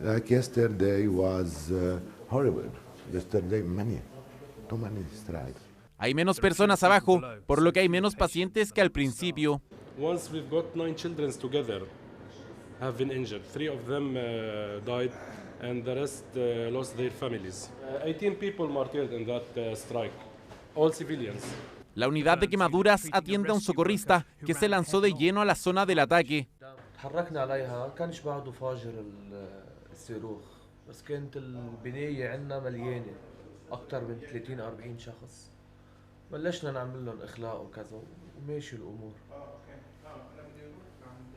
Like yesterday was horrible. Yesterday too many strikes. Hay menos personas abajo, por lo que hay menos pacientes que al principio. Once we've got 9 children together have been injured. 3 of them died and the rest lost their families. 18 people martyred in that strike. All civilians. La unidad de quemaduras atiende a un socorrista que se lanzó de lleno a la zona del ataque. بلشنا نعمل لهم اخلاء وكذا وماشي الامور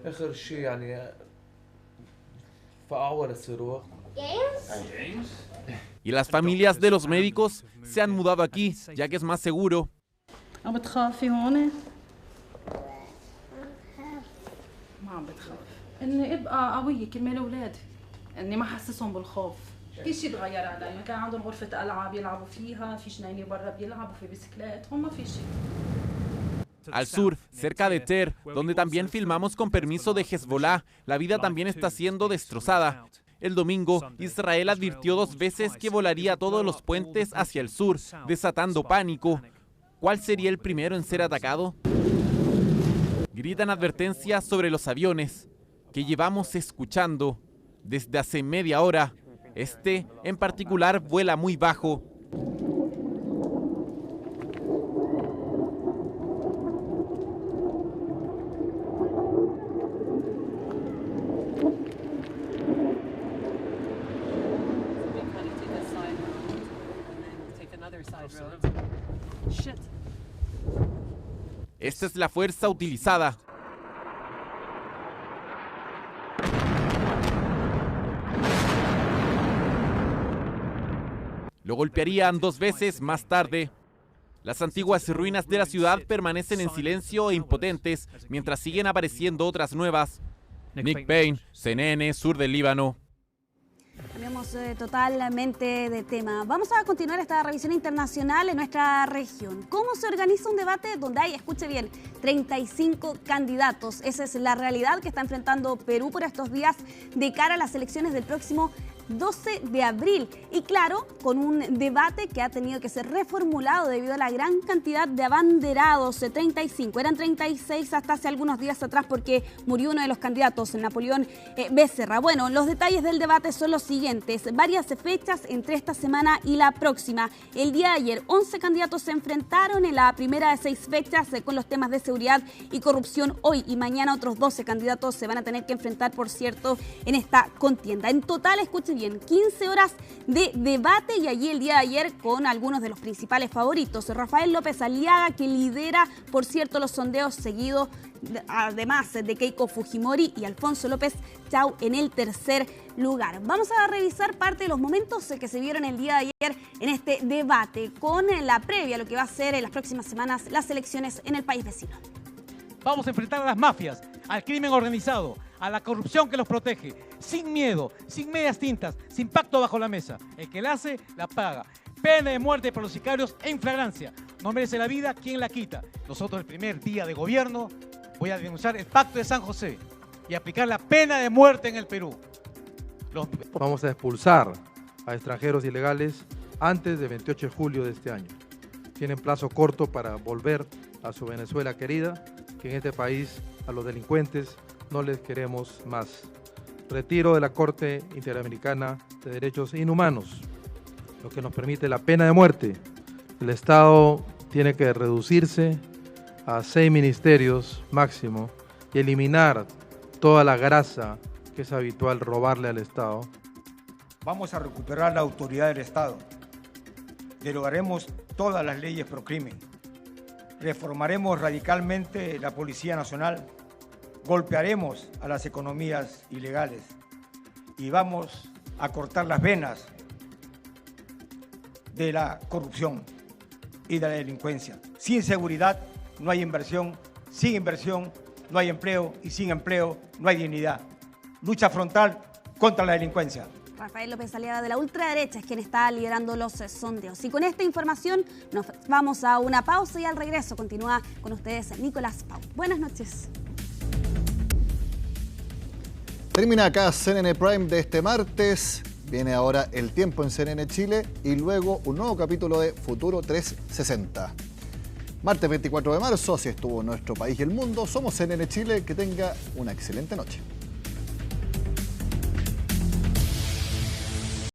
اخر شيء يعني فقعوا للصاروخ. Y las familias de los médicos se han mudado aquí, ya que es más seguro. عم بتخافي هون؟ ما عم بتخاف اني ابقى قويه كرمال اولادي اني ما حسسهم بالخوف. كل شيء تغير علي، كان عندهم غرفة ألعاب يلعبوا فيها، في جنينة برا بيلعبوا في بيسكليت، هم ما في شيء. Al sur, cerca de Ter, donde también filmamos con permiso de Hezbollah, la vida también está siendo destrozada. El domingo, Israel advirtió 2 veces que volaría todos los puentes hacia el sur, desatando pánico. ¿Cuál sería el primero en ser atacado? Gritan advertencias sobre los aviones, que llevamos escuchando desde hace media hora. Este, en particular, vuela muy bajo. Esta es la fuerza utilizada. Lo golpearían 2 veces más tarde. Las antiguas ruinas de la ciudad permanecen en silencio e impotentes, mientras siguen apareciendo otras nuevas. Nick Payne, CNN, sur del Líbano. Cambiamos totalmente de tema. Vamos a continuar esta revisión internacional en nuestra región. ¿Cómo se organiza un debate donde hay, escuche bien, 35 candidatos? Esa es la realidad que está enfrentando Perú por estos días de cara a las elecciones del próximo 12 de abril. Y claro, con un debate que ha tenido que ser reformulado debido a la gran cantidad de abanderados, 35, eran 36 hasta hace algunos días atrás porque murió uno de los candidatos, Napoleón Becerra. Bueno, los detalles del debate son los siguientes. Varias fechas entre esta semana y la próxima. El día de ayer, 11 candidatos se enfrentaron en la primera de 6 fechas con los temas de seguridad y corrupción. Hoy y mañana otros 12 candidatos se van a tener que enfrentar, por cierto, en esta contienda. En total, escuchen bien, 15 horas de debate y allí el día de ayer con algunos de los principales favoritos. Rafael López Aliaga, que lidera, por cierto, los sondeos, seguido además de Keiko Fujimori y Alfonso López Chau en el tercer lugar. Vamos a revisar parte de los momentos que se vieron el día de ayer en este debate con la previa a lo que va a ser en las próximas semanas las elecciones en el país vecino. Vamos a enfrentar a las mafias, al crimen organizado, a la corrupción que los protege, sin miedo, sin medias tintas, sin pacto bajo la mesa. El que la hace, la paga. Pena de muerte para los sicarios en flagrancia. No merece la vida, ¿quién la quita? Nosotros el primer día de gobierno voy a denunciar el Pacto de San José y aplicar la pena de muerte en el Perú. Vamos a expulsar a extranjeros ilegales antes del 28 de julio de este año. Tienen plazo corto para volver a su Venezuela querida, que en este país a los delincuentes no les queremos más. Retiro de la Corte Interamericana de Derechos Inhumanos, lo que nos permite la pena de muerte. El Estado tiene que reducirse a 6 ministerios máximo y eliminar toda la grasa que es habitual robarle al Estado. Vamos a recuperar la autoridad del Estado. Derogaremos todas las leyes pro crimen. Reformaremos radicalmente la Policía Nacional. Golpearemos a las economías ilegales y vamos a cortar las venas de la corrupción y de la delincuencia. Sin seguridad no hay inversión, sin inversión no hay empleo y sin empleo no hay dignidad. Lucha frontal contra la delincuencia. Rafael López Aliaga de la ultraderecha es quien está liderando los sondeos. Y con esta información nos vamos a una pausa y al regreso continúa con ustedes Nicolás Pau. Buenas noches. Termina acá CNN Prime de este martes. Viene ahora El Tiempo en CNN Chile y luego un nuevo capítulo de Futuro 360. Martes 24 de marzo, así estuvo nuestro país y el mundo. Somos CNN Chile. Que tenga una excelente noche.